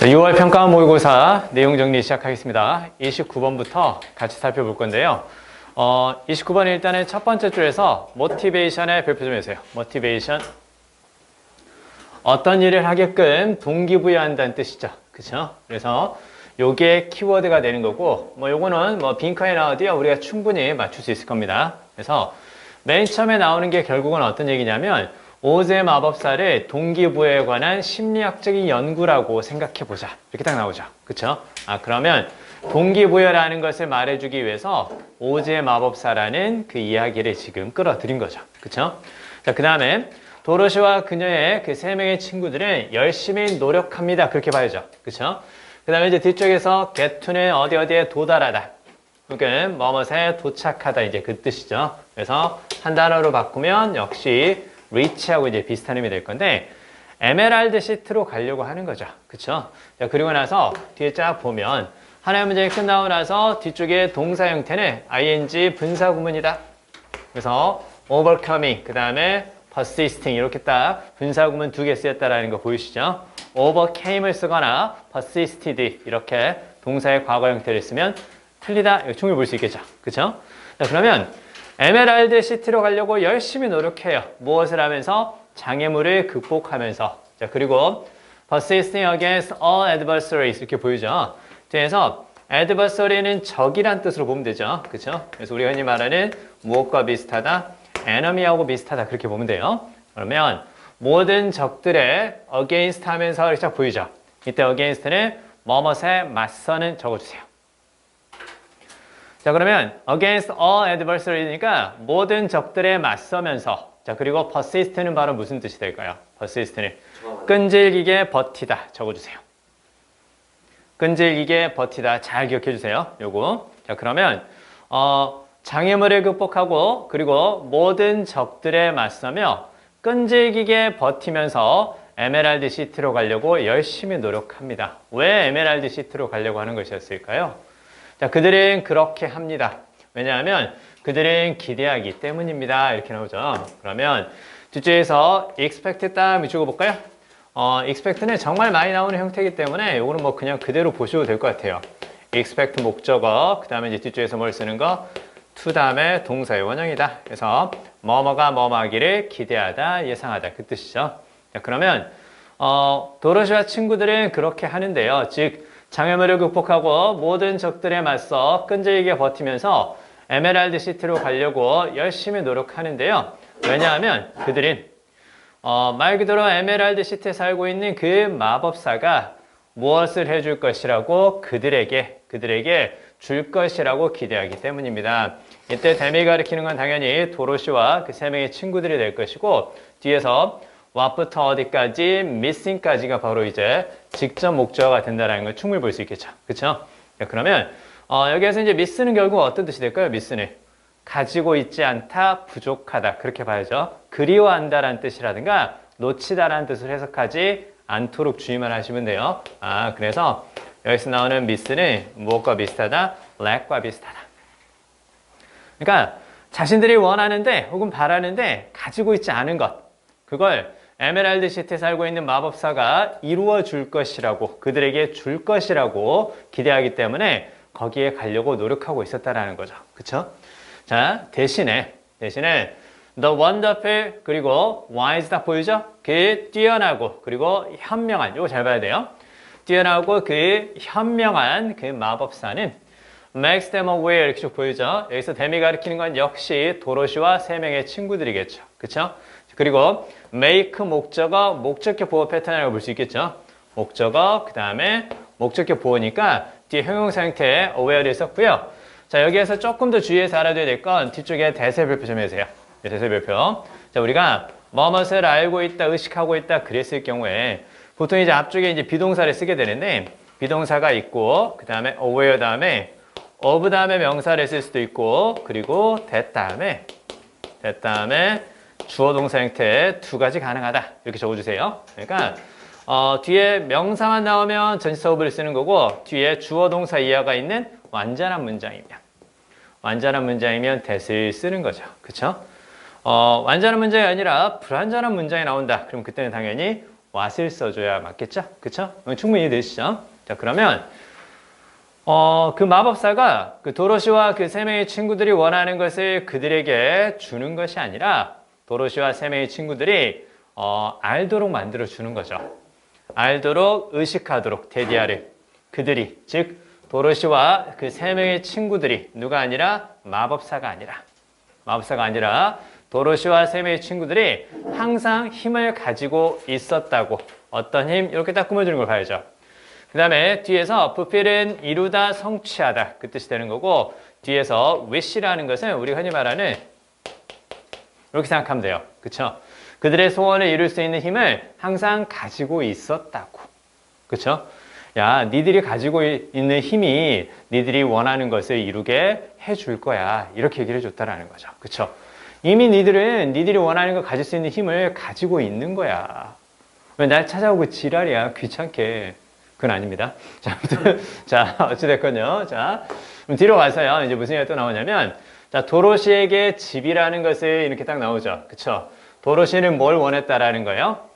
자, 6월 평가 모의고사 내용 정리 시작하겠습니다. 29번부터 같이 살펴볼 건데요. 29번 일단은 첫 번째 줄에서 모티베이션의 별표 좀 해주세요. 모티베이션. 어떤 일을 하게끔 동기부여한다는 뜻이죠. 그쵸? 그래서 요게 키워드가 되는 거고, 요거는 빈칸에 나와도요, 우리가 충분히 맞출 수 있을 겁니다. 그래서 맨 처음에 나오는 게 결국은 어떤 얘기냐면, 오즈의 마법사를 동기부여에 관한 심리학적인 연구라고 생각해보자. 이렇게 딱 나오죠. 그쵸? 그러면 동기부여라는 것을 말해주기 위해서 오즈의 마법사라는 그 이야기를 지금 끌어들인 거죠. 그쵸? 자, 그 다음에 도로시와 그녀의 그 세 명의 친구들은 열심히 노력합니다. 그렇게 봐야죠. 그쵸? 그 다음에 이제 뒤쪽에서 get to는 어디에 도달하다. 그러니까 뭐뭐에 도착하다. 이제 그 뜻이죠. 그래서 한 단어로 바꾸면 역시 reach하고 이제 비슷한 의미 될 건데, 에메랄드 시트로 가려고 하는 거죠. 그쵸? 자, 그리고 나서 뒤에 쫙 보면, 하나의 문장이 끝나고 나서 뒤쪽에 동사 형태는 ing 분사구문이다. 그래서 overcoming, 그 다음에 persisting, 이렇게 딱 분사구문 두 개 쓰였다라는 거 보이시죠? overcame을 쓰거나 persisted, 이렇게 동사의 과거 형태를 쓰면 틀리다. 이거 충분히 볼 수 있겠죠. 그쵸? 자, 그러면 에메랄드 시티로 가려고 열심히 노력해요. 무엇을 하면서? 장애물을 극복하면서. 자, 그리고 persisting against all adversaries 이렇게 보이죠. 그래서 adversary는 적이란 뜻으로 보면 되죠. 그렇죠? 그래서 우리가 흔히 말하는 무엇과 비슷하다? enemy하고 비슷하다. 그렇게 보면 돼요. 그러면 모든 적들의 against 하면서 이렇게 딱 보이죠. 이때 against는 뭐뭇에 맞서는 적어주세요. 자, 그러면 against all adversary니까 모든 적들에 맞서면서. 자, 그리고 persist는 바로 무슨 뜻이 될까요? persist는 끈질기게 버티다. 적어주세요. 끈질기게 버티다. 잘 기억해 주세요. 요거. 자, 그러면 장애물을 극복하고 그리고 모든 적들에 맞서며 끈질기게 버티면서 에메랄드 시티로 가려고 열심히 노력합니다. 왜 에메랄드 시티로 가려고 하는 것이었을까요? 자, 그들은 그렇게 합니다. 왜냐하면 그들은 기대하기 때문입니다. 이렇게 나오죠. 그러면 뒤쪽에서 expect 딱 밑줄 볼까요? expect는 정말 많이 나오는 형태이기 때문에 이거는 그냥 그대로 보셔도 될 것 같아요. expect 목적어, 그 다음에 이제 뒤쪽에서 뭘 쓰는 거? to 다음에 동사의 원형이다. 그래서 뭐뭐가 뭐뭐하기를 기대하다, 예상하다. 그 뜻이죠. 자, 그러면 도로시와 친구들은 그렇게 하는데요. 즉 장애물을 극복하고 모든 적들에 맞서 끈질기게 버티면서 에메랄드 시티로 가려고 열심히 노력하는데요. 왜냐하면 그들은 말 그대로 에메랄드 시티에 살고 있는 그 마법사가 무엇을 해줄 것이라고 그들에게 줄 것이라고 기대하기 때문입니다. 이때 댐이 가리키는 건 당연히 도로시와 그 세 명의 친구들이 될 것이고, 뒤에서 what부터 어디까지, missing까지가 바로 이제 직접 목적어가 된다는 걸 충분히 볼 수 있겠죠. 그쵸? 그러면 여기에서 이제 miss는 결국 어떤 뜻이 될까요? miss는 가지고 있지 않다, 부족하다. 그렇게 봐야죠. 그리워한다라는 뜻이라든가 놓치다라는 뜻을 해석하지 않도록 주의만 하시면 돼요. 그래서 여기서 나오는 miss는 무엇과 비슷하다? lack과 비슷하다. 그러니까 자신들이 원하는데 혹은 바라는데 가지고 있지 않은 것, 그걸 에메랄드 시티에 살고 있는 마법사가 이루어 줄 것이라고, 그들에게 줄 것이라고 기대하기 때문에 거기에 가려고 노력하고 있었다라는 거죠. 그쵸? 자, 대신에 the wonderful 그리고 wise 딱 보이죠? 그 뛰어나고 그리고 현명한, 이거 잘 봐야 돼요. 뛰어나고 그 현명한 그 마법사는 makes them aware 이렇게 쭉 보이죠? 여기서 댐이 가리키는 건 역시 도로시와 세 명의 친구들이겠죠. 그쵸? 그리고 make 목적어, 목적격 보호 패턴이라고 볼 수 있겠죠. 목적어, 그 다음에 목적격 보호니까 뒤에 형용사 형태의 aware를 썼고요. 자, 여기에서 조금 더 주의해서 알아둬야 될 건 뒤쪽에 대세별표 좀 해주세요. 대세별표. 자, 우리가 뭐뭇을 알고 있다, 의식하고 있다 그랬을 경우에 보통 이제 앞쪽에 이제 비동사를 쓰게 되는데, 비동사가 있고 그 다음에 aware 다음에 of 다음에 명사를 쓸 수도 있고, 그리고 that 다음에 주어 동사 형태 두 가지 가능하다. 이렇게 적어주세요. 그러니까 뒤에 명사만 나오면 전치사 of를 쓰는 거고, 뒤에 주어 동사 이하가 있는 완전한 문장이면 that을 쓰는 거죠. 그쵸? 완전한 문장이 아니라 불완전한 문장이 나온다. 그럼 그때는 당연히 what을 써줘야 맞겠죠? 그쵸? 충분히 이해되시죠? 자, 그러면 그 마법사가 그 도로시와 그 세 명의 친구들이 원하는 것을 그들에게 주는 것이 아니라 도로시와 세 명의 친구들이 알도록 만들어 주는 거죠. 알도록, 의식하도록, 테디아를 그들이, 즉 도로시와 그 세 명의 친구들이 누가 아니라 마법사가 아니라 도로시와 세 명의 친구들이 항상 힘을 가지고 있었다고. 어떤 힘? 이렇게 딱 꾸며주는 걸 봐야죠. 그 다음에 뒤에서 fulfill은 이루다, 성취하다 그 뜻이 되는 거고, 뒤에서 wish라는 것은 우리가 흔히 말하는 이렇게 생각하면 돼요. 그쵸? 그들의 소원을 이룰 수 있는 힘을 항상 가지고 있었다고. 그쵸? 야, 니들이 가지고 있는 힘이 니들이 원하는 것을 이루게 해줄 거야. 이렇게 얘기를 해줬다라는 거죠. 그쵸? 이미 니들은 니들이 원하는 걸 가질 수 있는 힘을 가지고 있는 거야. 왜 날 찾아오고 지랄이야. 귀찮게. 그건 아닙니다. 자, 아무튼, 자, 어찌됐건요. 자, 그럼 뒤로 가서요. 이제 무슨 얘기가 또 나오냐면, 자, 도로시에게 집이라는 것을 이렇게 딱 나오죠. 그쵸? 도로시는 뭘 원했다라는 거예요?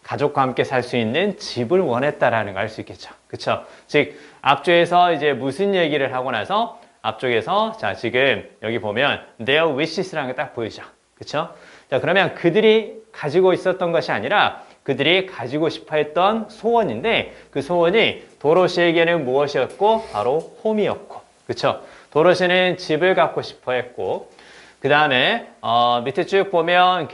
가족과 함께 살 수 있는 집을 원했다라는 걸 알 수 있겠죠. 그쵸? 즉, 앞쪽에서 이제 무슨 얘기를 하고 나서 앞쪽에서 자, 지금 여기 보면 their wishes라는 게 딱 보이죠. 그쵸? 자, 그러면 그들이 가지고 있었던 것이 아니라 그들이 가지고 싶어 했던 소원인데 그 소원이 도로시에게는 무엇이었고? 바로 홈이었고. 그쵸? 도로시는 집을 갖고 싶어 했고, 그 다음에, 밑에 쭉 보면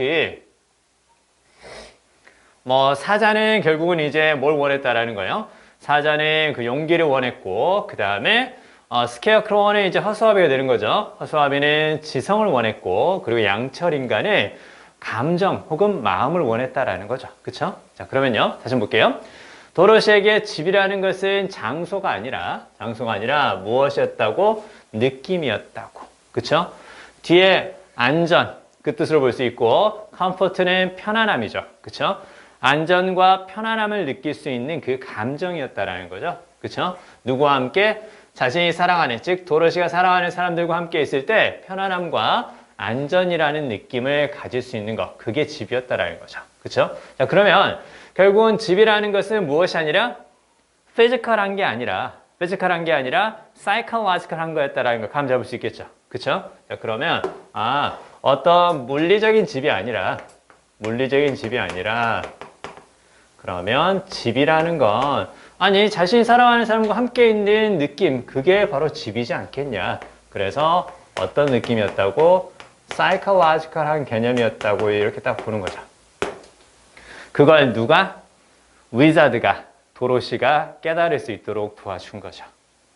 사자는 결국은 이제 뭘 원했다라는 거예요. 사자는 그 용기를 원했고, 그 다음에, 스케어크로우는 이제 허수아비가 되는 거죠. 허수아비는 지성을 원했고, 그리고 양철인간은 감정 혹은 마음을 원했다라는 거죠. 그쵸? 자, 그러면요. 다시 한번 볼게요. 도로시에게 집이라는 것은 장소가 아니라 무엇이었다고? 느낌이었다고. 그쵸? 뒤에 안전, 그 뜻으로 볼 수 있고, comfort는 편안함이죠. 그쵸? 안전과 편안함을 느낄 수 있는 그 감정이었다라는 거죠. 그쵸? 누구와 함께? 자신이 사랑하는, 즉 도로시가 사랑하는 사람들과 함께 있을 때 편안함과 안전이라는 느낌을 가질 수 있는 것, 그게 집이었다라는 거죠. 그쵸? 자, 그러면 결국은 집이라는 것은 무엇이 아니라 피지컬한 게 아니라 사이콜로지컬한 거였다라는 걸 감 잡을 수 있겠죠. 그쵸? 자, 그러면 어떤 물리적인 집이 아니라 그러면 집이라는 건 아니 자신이 사랑하는 사람과 함께 있는 느낌, 그게 바로 집이지 않겠냐. 그래서 어떤 느낌이었다고? 사이콜로지컬한 개념이었다고 이렇게 딱 보는 거죠. 그걸 누가? 위자드가, 도로시가 깨달을 수 있도록 도와준 거죠.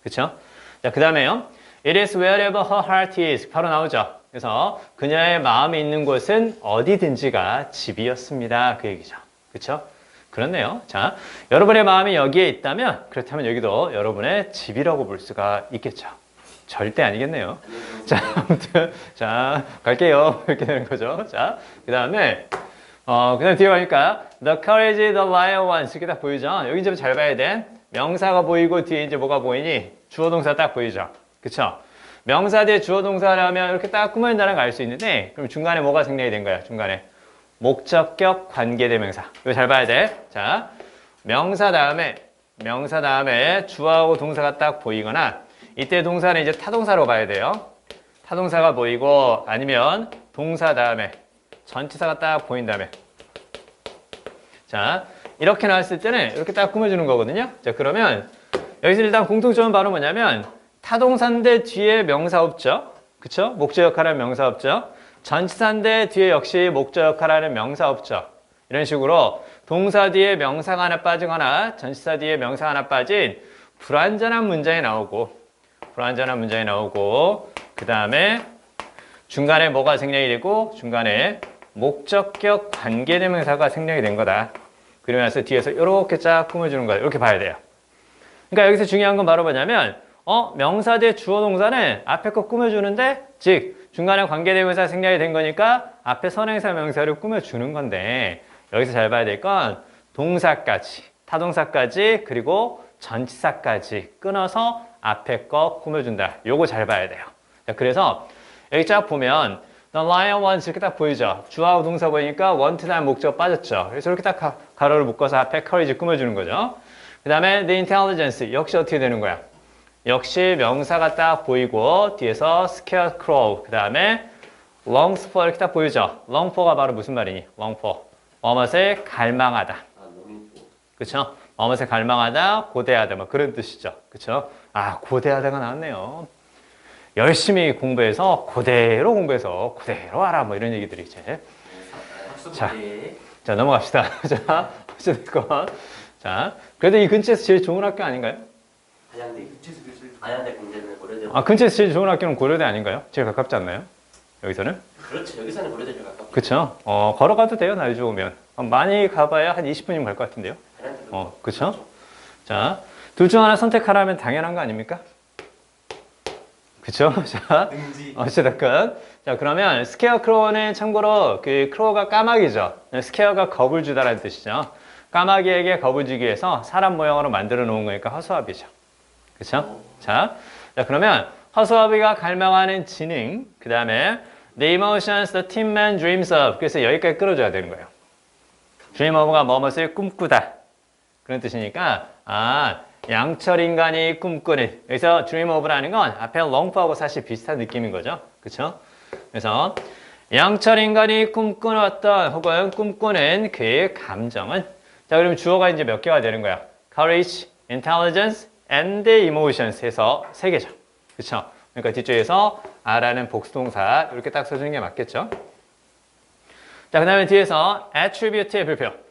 그쵸? 자, 그 다음에요. It is wherever her heart is. 바로 나오죠. 그래서 그녀의 마음이 있는 곳은 어디든지가 집이었습니다. 그 얘기죠. 그쵸? 그렇네요. 자, 여러분의 마음이 여기에 있다면, 그렇다면 여기도 여러분의 집이라고 볼 수가 있겠죠. 절대 아니겠네요. 자, 아무튼, 자, 갈게요. 이렇게 되는 거죠. 자, 그 다음에, 그 다음에 뒤에 가니까, the courage, the lion ones. 이렇게 딱 보이죠? 여기 이제 잘 봐야 돼. 명사가 보이고 뒤에 이제 뭐가 보이니? 주어 동사 딱 보이죠? 그쵸? 명사 뒤에 주어 동사라면 이렇게 딱 꾸며낸다는 걸 알 수 있는데, 그럼 중간에 뭐가 생략이 된 거야? 중간에. 목적격 관계대명사. 이거 잘 봐야 돼. 자, 명사 다음에 주어하고 동사가 딱 보이거나, 이때 동사는 이제 타동사로 봐야 돼요. 타동사가 보이고, 아니면 동사 다음에 전치사가 딱 보인 다음에. 자, 이렇게 나왔을 때는 이렇게 딱 꾸며주는 거거든요. 자, 그러면 여기서 일단 공통점은 바로 뭐냐면 타동사인데 뒤에 명사 없죠. 그쵸? 목적 역할하는 명사 없죠. 전치사인데 뒤에 역시 목적 역할하는 명사 없죠. 이런 식으로 동사 뒤에 명사가 하나 빠지거나 전치사 뒤에 명사가 하나 빠진 불완전한 문장이 나오고 그 다음에 중간에 뭐가 생략이 되고 중간에 목적격 관계대명사가 생략이 된 거다. 그러고 나서 뒤에서 이렇게 쫙 꾸며주는 거야. 이렇게 봐야 돼요. 그러니까 여기서 중요한 건 바로 뭐냐면 명사 대 주어 동사는 앞에 거 꾸며주는데 즉 중간에 관계대명사 생략이 된 거니까 앞에 선행사 명사를 꾸며주는 건데 여기서 잘 봐야 될 건 동사까지 타동사까지 그리고 전치사까지 끊어서 앞에 거 꾸며준다. 요거 잘 봐야 돼요. 자, 그래서 여기 쫙 보면 The lion wants 이렇게 딱 보이죠. 주어하고 동사 보이니까 want 다음 목적 빠졌죠. 그래서 이렇게 딱 가로를 묶어서 앞에 courage 꾸며주는 거죠. 그 다음에 the intelligence 역시 어떻게 되는 거야? 역시 명사가 딱 보이고 뒤에서 scarecrow 그 다음에 longs for 이렇게 딱 보이죠. long for가 바로 무슨 말이니? long for 뭐뭇을 갈망하다. 그쵸? 뭐뭇을 갈망하다, 고대하다 뭐 그런 뜻이죠. 그쵸? 아 고대하다가 나왔네요. 열심히 공부해서 그대로 공부해서 그대로 알아 뭐 이런 얘기들이 이제 자 넘어갑시다. 자 어쨌든 자 그래도 이 근처에서 제일 좋은 학교 아닌가요? 안양대 공대는 고려대. 아 근처에서 제일 좋은 학교는 고려대 아닌가요? 제일 가깝지 않나요? 여기서는? 그렇죠. 여기서는 고려대가 가깝죠. 그쵸? 걸어가도 돼요 날 좋으면 많이 가봐야 한 20분이면 갈 것 같은데요. 그쵸? 자 둘 중 하나 선택하라면 당연한 거 아닙니까? 그쵸? 자, 어쨌든. 자, 그러면 스케어크로우는 참고로 그 크로우가 까마귀죠. 스케어가 겁을 주다라는 뜻이죠. 까마귀에게 겁을 주기 위해서 사람 모양으로 만들어 놓은 거니까 허수아비죠. 그쵸? 자, 그러면 허수아비가 갈망하는 지능, 그 다음에 the emotions the tin man dreams of. 그래서 여기까지 끌어줘야 되는 거예요. dream of가 뭐뭇을 꿈꾸다. 그런 뜻이니까, 양철 인간이 꿈꾸는 여기서 dream of라는 건 앞에 long for하고 사실 비슷한 느낌인 거죠. 그렇죠? 그래서 양철 인간이 꿈꾸는 어떤 혹은 꿈꾸는 그의 감정은 자 그러면 주어가 이제 몇 개가 되는 거야? courage, intelligence, and emotions 해서 세 개죠. 그렇죠? 그러니까 뒤쪽에서 R라는 복수동사 이렇게 딱 써주는 게 맞겠죠? 자 그다음에 뒤에서 attribute의 별표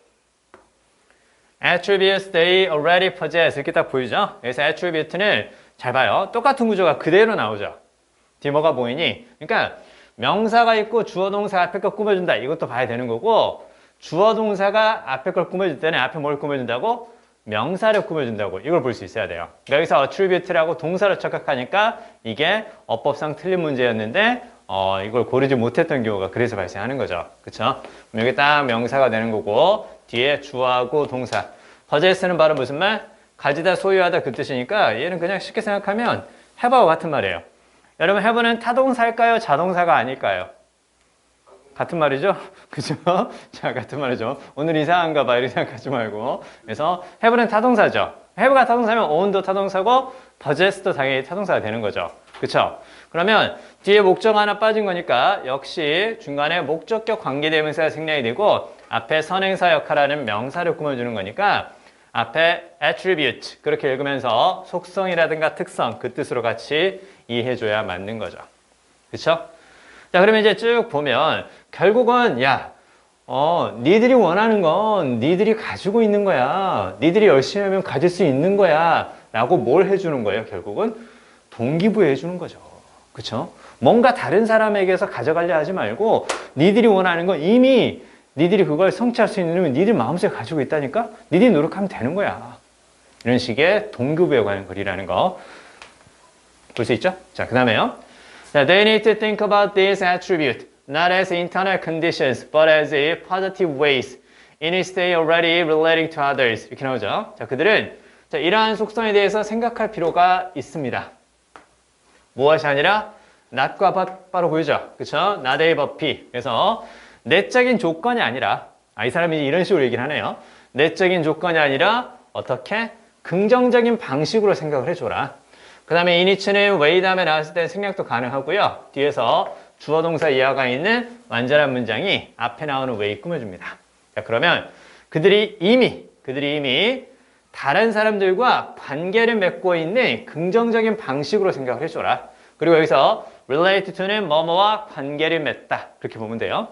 attributes they already possess 이렇게 딱 보이죠? 그래서 attribute는 잘 봐요. 똑같은 구조가 그대로 나오죠. 뒤에 뭐가 보이니? 그러니까 명사가 있고 주어 동사가 앞에 걸 꾸며준다. 이것도 봐야 되는 거고 주어 동사가 앞에 걸 꾸며줄 때는 앞에 뭘 꾸며준다고? 명사를 꾸며준다고. 이걸 볼 수 있어야 돼요. 그러니까 여기서 attribute라고 동사를 착각하니까 이게 어법상 틀린 문제였는데 이걸 고르지 못했던 경우가 그래서 발생하는 거죠. 그쵸? 여기 딱 명사가 되는 거고 뒤에 주어하고 동사. possess는 바로 무슨 말? 가지다, 소유하다 그 뜻이니까 얘는 그냥 쉽게 생각하면 have와 같은 말이에요. 여러분 have는 타동사일까요? 자동사가 아닐까요? 같은 말이죠? 그죠? 자, 같은 말이죠. 오늘 이상한가 봐. 이렇게 생각하지 말고. 그래서 have는 타동사죠. have가 타동사면 own도 타동사고 possess도 당연히 타동사가 되는 거죠. 그쵸? 그러면 뒤에 목적 하나 빠진 거니까 역시 중간에 목적격 관계대명사가 생략이 되고 앞에 선행사 역할하는 명사를 꾸며주는 거니까 앞에 attribute 그렇게 읽으면서 속성이라든가 특성 그 뜻으로 같이 이해해줘야 맞는 거죠. 그쵸? 자 그러면 이제 쭉 보면 결국은 니들이 원하는 건 니들이 가지고 있는 거야. 니들이 열심히 하면 가질 수 있는 거야. 라고 뭘 해주는 거예요? 결국은 동기부여 해주는 거죠. 그쵸? 뭔가 다른 사람에게서 가져가려 하지 말고 니들이 원하는 건 이미 니들이 그걸 성취할 수 있는 니들 마음속에 가지고 있다니까 니들이 노력하면 되는 거야. 이런 식의 동기부여 관한 글이라는 거 볼 수 있죠? 자, 그 다음에요. They need to think about these attributes not as internal conditions but as a positive ways in which they are already relating to others. 이렇게 나오죠. 자, 그들은 이러한 속성에 대해서 생각할 필요가 있습니다. 무엇이 아니라 not과 but 바로 보이죠? 그쵸? not A but B. 그래서 내적인 조건이 아니라 이 사람이 이런 식으로 얘기를 하네요. 내적인 조건이 아니라 어떻게? 긍정적인 방식으로 생각을 해줘라. 그 다음에 이니츠는 way 다음에 나왔을 때 생략도 가능하고요. 뒤에서 주어 동사 이하가 있는 완전한 문장이 앞에 나오는 way 꾸며줍니다. 자, 그러면 그들이 이미 다른 사람들과 관계를 맺고 있는 긍정적인 방식으로 생각을 해줘라. 그리고 여기서 relate to는 뭐뭐와 관계를 맺다. 그렇게 보면 돼요.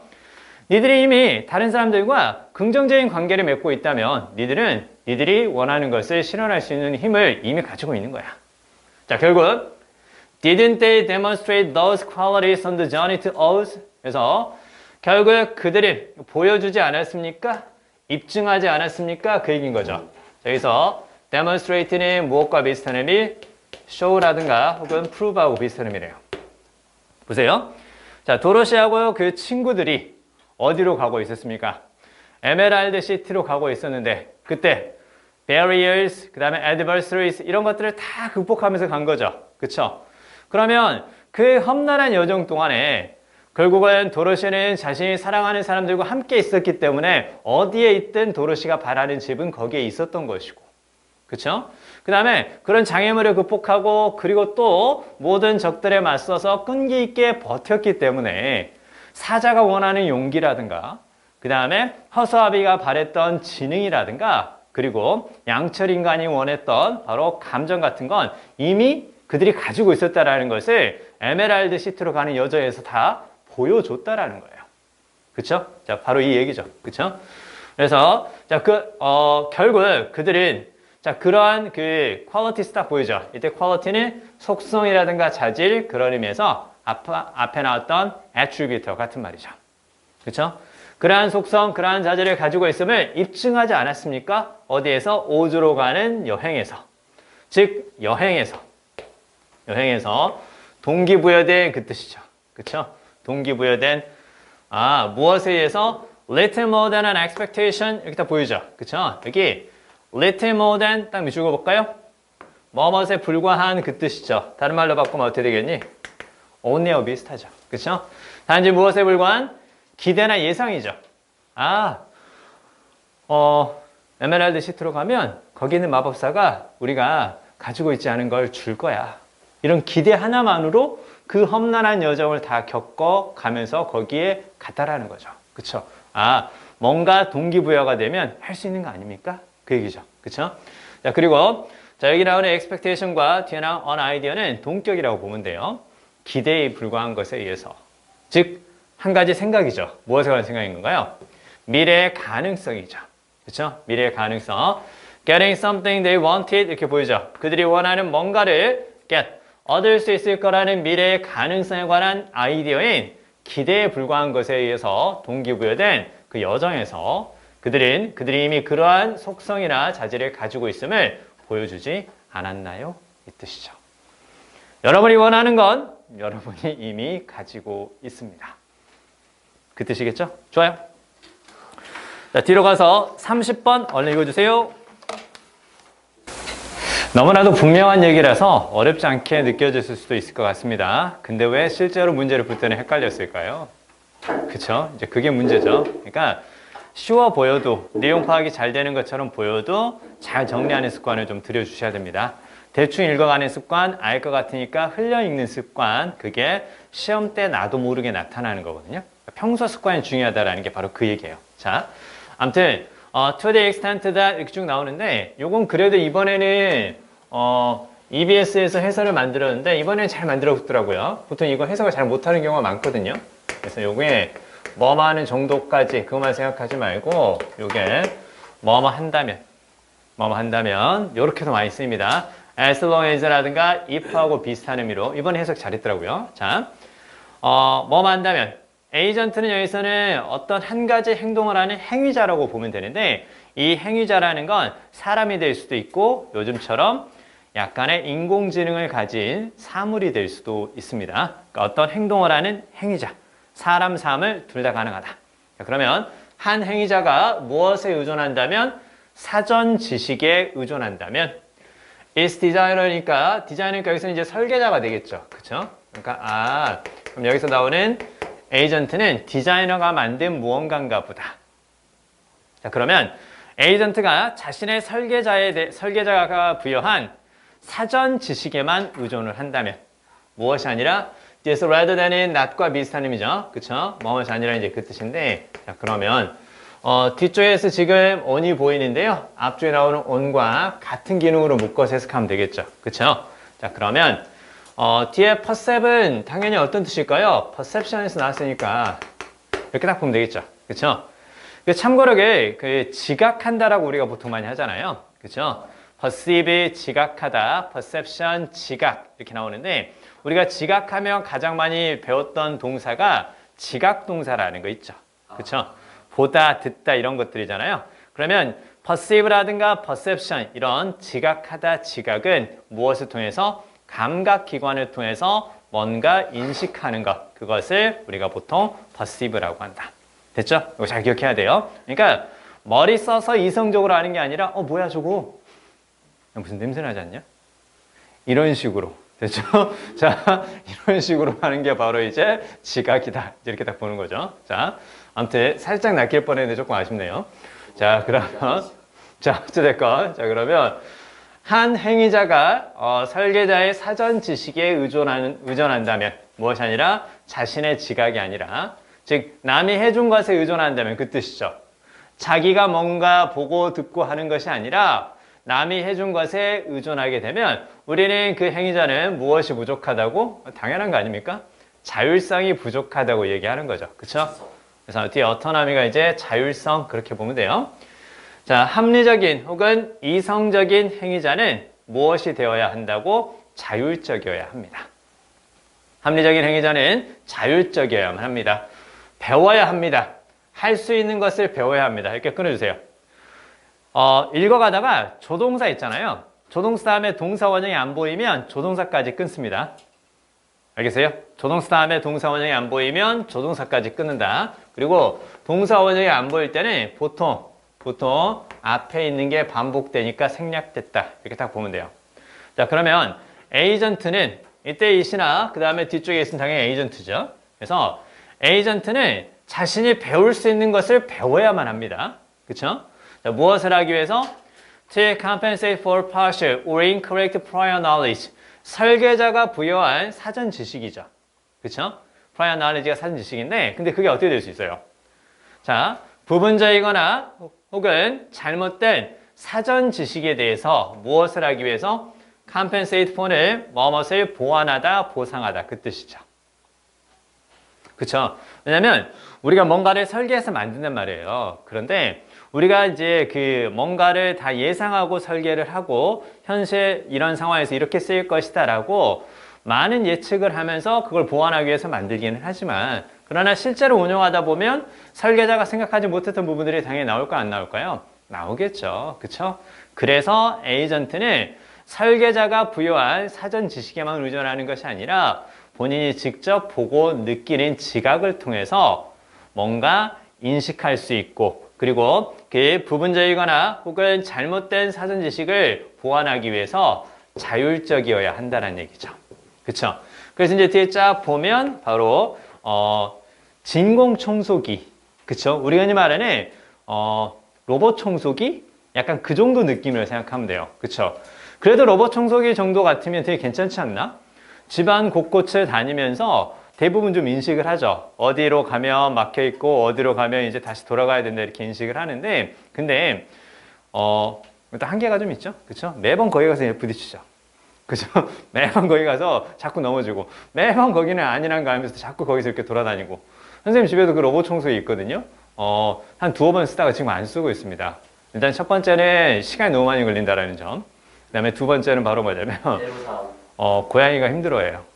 니들이 이미 다른 사람들과 긍정적인 관계를 맺고 있다면 니들이 원하는 것을 실현할 수 있는 힘을 이미 가지고 있는 거야. 자, 결국 Didn't they demonstrate those qualities on the journey to Oz? 그래서 결국 그들이 보여주지 않았습니까? 입증하지 않았습니까? 그 얘기인 거죠. 여기서 demonstrate는 무엇과 비슷한 의미? show라든가 혹은 prove하고 비슷한 의미래요. 보세요. 자, 도로시하고 그 친구들이 어디로 가고 있었습니까? 에메랄드 시티로 가고 있었는데 그때 barriers, 그 다음에 adversaries 이런 것들을 다 극복하면서 간 거죠. 그쵸? 그러면 그 험난한 여정 동안에 결국은 도로시는 자신이 사랑하는 사람들과 함께 있었기 때문에 어디에 있든 도로시가 바라는 집은 거기에 있었던 것이고, 그쵸? 그 다음에 그런 장애물을 극복하고 그리고 또 모든 적들에 맞서서 끈기 있게 버텼기 때문에 사자가 원하는 용기라든가 그 다음에 허수아비가 바랬던 지능이라든가 그리고 양철 인간이 원했던 바로 감정 같은 건 이미 그들이 가지고 있었다라는 것을 에메랄드 시티로 가는 여정에서 다 보여줬다라는 거예요. 그쵸? 자, 바로 이 얘기죠. 그쵸? 그래서, 자, 결국 그들은, 자, 그러한 그 퀄리티 딱 보이죠? 이때 퀄리티는 속성이라든가 자질, 그런 의미에서 앞에 나왔던 attribute와 같은 말이죠. 그쵸? 그러한 속성, 그러한 자질을 가지고 있음을 입증하지 않았습니까? 어디에서? 오즈로 가는 여행에서. 즉, 여행에서 동기부여된 그 뜻이죠. 그쵸? 동기부여된, 무엇에 의해서? little more than an expectation. 이렇게 딱 보이죠? 그쵸? 여기, little more than, 딱 밑줄 그어볼까요? 뭐뭐에 불과한 그 뜻이죠. 다른 말로 바꾸면 어떻게 되겠니? only와 비슷하죠. 그쵸? 단지 무엇에 불과한? 기대나 예상이죠. 에메랄드 시티로 가면 거기 있는 마법사가 우리가 가지고 있지 않은 걸 줄 거야. 이런 기대 하나만으로 그 험난한 여정을 다 겪어가면서 거기에 갔다라는 거죠. 그쵸? 뭔가 동기부여가 되면 할 수 있는 거 아닙니까? 그 얘기죠. 그쵸? 자, 그리고, 자, 여기 나오는 expectation과 뒤에 나온 on idea는 동격이라고 보면 돼요. 기대에 불과한 것에 의해서. 즉, 한 가지 생각이죠. 무엇에 관한 생각인 건가요? 미래의 가능성이죠. 그쵸? 미래의 가능성. Getting something they wanted. 이렇게 보이죠? 그들이 원하는 뭔가를 얻을 수 있을 거라는 미래의 가능성에 관한 아이디어인 기대에 불과한 것에 의해서 동기부여된 그 여정에서 그들이 이미 그러한 속성이나 자질을 가지고 있음을 보여주지 않았나요? 이 뜻이죠. 여러분이 원하는 건 여러분이 이미 가지고 있습니다. 그 뜻이겠죠? 좋아요. 자, 뒤로 가서 30번 얼른 읽어주세요. 너무나도 분명한 얘기라서 어렵지 않게 느껴졌을 수도 있을 것 같습니다. 근데 왜 실제로 문제를 풀 때는 헷갈렸을까요? 그쵸? 이제 그게 문제죠. 그러니까 쉬워 보여도 내용 파악이 잘 되는 것처럼 보여도 잘 정리하는 습관을 좀 들여주셔야 됩니다. 대충 읽어가는 습관, 알 것 같으니까 흘려 읽는 습관, 그게 시험 때 나도 모르게 나타나는 거거든요. 평소 습관이 중요하다는 게 바로 그 얘기예요. 자, 아무튼 to the extent that 이렇게 쭉 나오는데 요건 그래도 이번에는 EBS에서 해설을 만들었는데 이번에는 잘 만들었더라고요. 보통 이거 해석을 잘 못하는 경우가 많거든요. 그래서 요게 뭐뭐 하는 정도까지 그것만 생각하지 말고 요게 뭐뭐 한다면 요렇게도 많이 쓰입니다. as long as라든가 if하고 비슷한 의미로 이번에 해석 잘했더라고요. 자, 뭐뭐 한다면 에이전트는 여기서는 어떤 한 가지 행동을 하는 행위자라고 보면 되는데 이 행위자라는 건 사람이 될 수도 있고 요즘처럼 약간의 인공지능을 가진 사물이 될 수도 있습니다. 그러니까 어떤 행동을 하는 행위자, 사람, 사물 둘 다 가능하다. 자, 그러면 한 행위자가 무엇에 의존한다면 사전 지식에 의존한다면 is designer니까 여기서는 이제 설계자가 되겠죠. 그렇죠? 그러니까 그럼 여기서 나오는 에이전트는 디자이너가 만든 무언가인가 보다. 자, 그러면 에이전트가 자신의 설계자가 부여한 사전 지식에만 의존을 한다면 무엇이 아니라 this rather than인 not과 비슷한 의미죠. 그쵸? 무엇이 아니라 이제 그 뜻인데 자, 그러면 뒤쪽에서 지금 on이 보이는데요. 앞쪽에 나오는 on과 같은 기능으로 묶어서 해석하면 되겠죠. 그쵸? 자, 그러면 뒤에 percep은 당연히 어떤 뜻일까요? perception에서 나왔으니까 이렇게 딱 보면 되겠죠. 그쵸? 참고로 그 지각한다라고 우리가 보통 많이 하잖아요. 그쵸? perceive, 지각하다, perception, 지각 이렇게 나오는데 우리가 지각하면 가장 많이 배웠던 동사가 지각 동사라는 거 있죠. 그쵸? 보다, 듣다 이런 것들이잖아요. 그러면 perceive라든가 perception 이런 지각하다, 지각은 무엇을 통해서? 감각기관을 통해서 뭔가 인식하는 것, 그것을 우리가 보통 perceive라고 한다. 됐죠? 이거 잘 기억해야 돼요. 그러니까 머리 써서 이성적으로 하는 게 아니라 뭐야 저거 무슨 냄새 나지 않냐? 이런 식으로 됐죠? 자, 이런 식으로 하는 게 바로 이제 지각이다. 이렇게 딱 보는 거죠. 자, 아무튼 살짝 낚일 뻔했는데 조금 아쉽네요. 자, 그러면, 자, 어찌됐건. 자, 그러면 한 행위자가 설계자의 사전 지식에 의존한다면 무엇이 아니라 자신의 지각이 아니라 즉 남이 해준 것에 의존한다면 그 뜻이죠. 자기가 뭔가 보고 듣고 하는 것이 아니라 남이 해준 것에 의존하게 되면 우리는 그 행위자는 무엇이 부족하다고? 당연한 거 아닙니까? 자율성이 부족하다고 얘기하는 거죠. 그렇죠? 그래서 뒤에 어토노미가 이제 자율성 그렇게 보면 돼요. 자, 합리적인 혹은 이성적인 행위자는 무엇이 되어야 한다고? 자율적이어야 합니다. 합리적인 행위자는 자율적이어야만 합니다. 배워야 합니다. 할 수 있는 것을 배워야 합니다. 이렇게 끊어주세요. 읽어가다가 조동사 있잖아요. 조동사 다음에 동사 원형이 안 보이면 조동사까지 끊습니다. 알겠어요? 조동사 다음에 동사 원형이 안 보이면 조동사까지 끊는다. 그리고 동사 원형이 안 보일 때는 보통 앞에 있는 게 반복되니까 생략됐다. 이렇게 딱 보면 돼요. 자, 그러면 에이전트는 이때 이시나 그 다음에 뒤쪽에 있으면 당연히 에이전트죠. 그래서 에이전트는 자신이 배울 수 있는 것을 배워야만 합니다. 그렇죠? 자, 무엇을 하기 위해서? To compensate for partial or incorrect prior knowledge. 설계자가 부여한 사전 지식이죠. 그렇죠? prior knowledge가 사전 지식인데 근데 그게 어떻게 될 수 있어요? 자, 부분적이거나 혹은 잘못된 사전 지식에 대해서 무엇을 하기 위해서? compensate for는 무엇을 보완하다, 보상하다 그 뜻이죠. 그렇죠? 왜냐면 우리가 뭔가를 설계해서 만든단 말이에요. 그런데 우리가 이제 그 뭔가를 다 예상하고 설계를 하고 현실 이런 상황에서 이렇게 쓰일 것이다라고 많은 예측을 하면서 그걸 보완하기 위해서 만들기는 하지만 그러나 실제로 운영하다 보면 설계자가 생각하지 못했던 부분들이 당연히 나올까 안 나올까요? 나오겠죠. 그렇죠? 그래서 에이전트는 설계자가 부여한 사전 지식에만 의존하는 것이 아니라 본인이 직접 보고 느끼는 지각을 통해서 뭔가 인식할 수 있고 그리고 그 부분적이거나 혹은 잘못된 사전 지식을 보완하기 위해서 자율적이어야 한다는 얘기죠. 그렇죠? 그래서 이제 뒤에 쫙 보면 바로 진공 청소기, 그렇죠? 우리가 흔히 말하는 로봇 청소기 약간 그 정도 느낌으로 생각하면 돼요. 그렇죠? 그래도 로봇 청소기 정도 같으면 되게 괜찮지 않나? 집안 곳곳을 다니면서 대부분 좀 인식을 하죠. 어디로 가면 막혀 있고 어디로 가면 이제 다시 돌아가야 된다 이렇게 인식을 하는데 근데 일단 한계가 좀 있죠. 그렇죠? 매번 거기 가서 부딪히죠. 그죠? 매번 거기 가서 자꾸 넘어지고 매번 거기는 아니란가 하면서 자꾸 거기서 이렇게 돌아다니고 선생님 집에도 그 로봇 청소기 있거든요. 한 두어 번 쓰다가 지금 안 쓰고 있습니다. 일단 첫 번째는 시간이 너무 많이 걸린다라는 점. 그 다음에 두 번째는 바로 뭐냐면 고양이가 힘들어해요.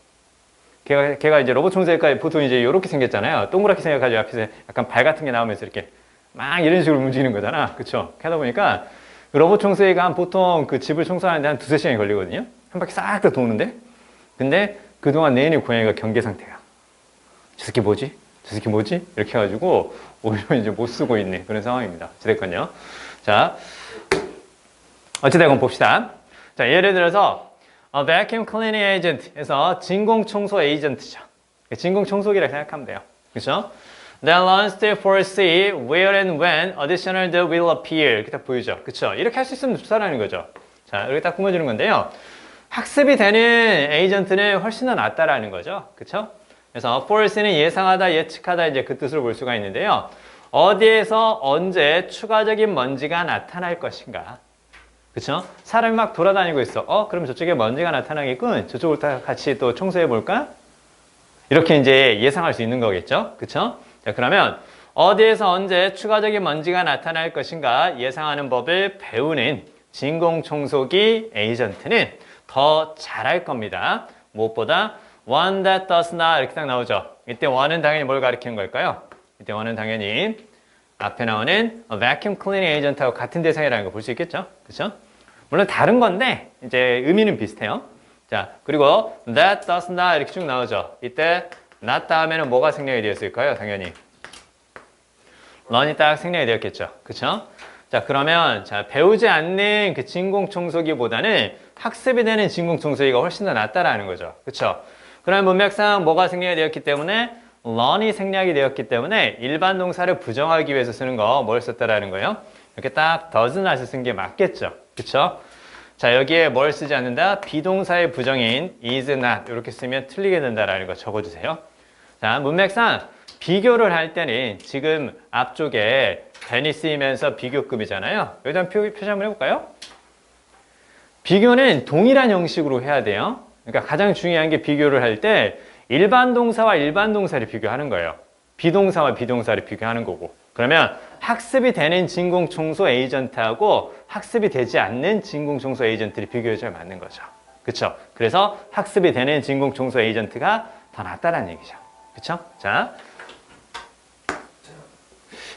걔가 이제 로봇 청소기가 보통 이제 이렇게 생겼잖아요. 동그랗게 생겨가지고 앞에서 약간 발 같은 게 나오면서 이렇게 막 이런 식으로 움직이는 거잖아. 그쵸? 하다 보니까 그 로봇 청소기가 한 보통 그 집을 청소하는데 한 두세 시간이 걸리거든요. 한 바퀴 싹 다 도는데. 근데 그동안 내내 고양이가 경계 상태야. 저 새끼 뭐지? 저 새끼 뭐지? 이렇게 해가지고 오히려 이제 못 쓰고 있는 그런 상황입니다. 어찌됐건요. 자, 어찌됐건 봅시다. 자, 예를 들어서 vacuum cleaning agent에서 진공 청소 에이전트죠. 진공 청소기라고 생각하면 돼요. 그렇죠? Then learns to foresee where and when additional dirt will appear. 이렇게 딱 보이죠. 그렇죠? 이렇게 할 수 있으면 좋다라는 거죠. 자, 이렇게 딱 꾸며주는 건데요. 학습이 되는 에이전트는 훨씬 더 낫다라는 거죠. 그렇죠? 그래서 foresee는 예상하다, 예측하다 이제 그 뜻으로 볼 수가 있는데요. 어디에서 언제 추가적인 먼지가 나타날 것인가? 그쵸? 사람이 막 돌아다니고 있어. 그럼 저쪽에 먼지가 나타나겠군. 저쪽을 다 같이 또 청소해 볼까? 이렇게 이제 예상할 수 있는 거겠죠? 그쵸? 자, 그러면 어디에서 언제 추가적인 먼지가 나타날 것인가 예상하는 법을 배우는 진공 청소기 에이전트는 더 잘할 겁니다. 무엇보다 one that does not 이렇게 딱 나오죠. 이때 one은 당연히 뭘 가리키는 걸까요? 이때 one은 당연히 앞에 나오는 vacuum cleaning agent하고 같은 대상이라는 거 볼 수 있겠죠? 그쵸? 물론 다른 건데 이제 의미는 비슷해요. 자, 그리고 that does not 이렇게 쭉 나오죠. 이때 not 다음에는 뭐가 생략이 되었을까요? 당연히 run이 딱 생략이 되었겠죠. 그쵸? 자, 그러면 자, 배우지 않는 그 진공청소기보다는 학습이 되는 진공청소기가 훨씬 더 낫다라는 거죠. 그렇죠? 그러면 문맥상 뭐가 생략이 되었기 때문에 learn이 생략이 되었기 때문에 일반 동사를 부정하기 위해서 쓰는 거 뭘 썼다라는 거예요? 이렇게 딱 does not을 쓴 게 맞겠죠. 그렇죠? 자, 여기에 뭘 쓰지 않는다? 비동사의 부정인 is not 이렇게 쓰면 틀리게 된다라는 거 적어주세요. 자, 문맥상 비교를 할 때는 지금 앞쪽에 than이 쓰이면서 비교급이잖아요. 여기다 한번 표시 한번 해볼까요? 비교는 동일한 형식으로 해야 돼요. 그러니까 가장 중요한 게 비교를 할 때 일반 동사와 일반 동사를 비교하는 거예요. 비동사와 비동사를 비교하는 거고. 그러면 학습이 되는 진공청소 에이전트하고 학습이 되지 않는 진공청소 에이전트를 비교해줘야 맞는 거죠. 그렇죠? 그래서 학습이 되는 진공청소 에이전트가 더 낫다라는 얘기죠. 그렇죠? 자,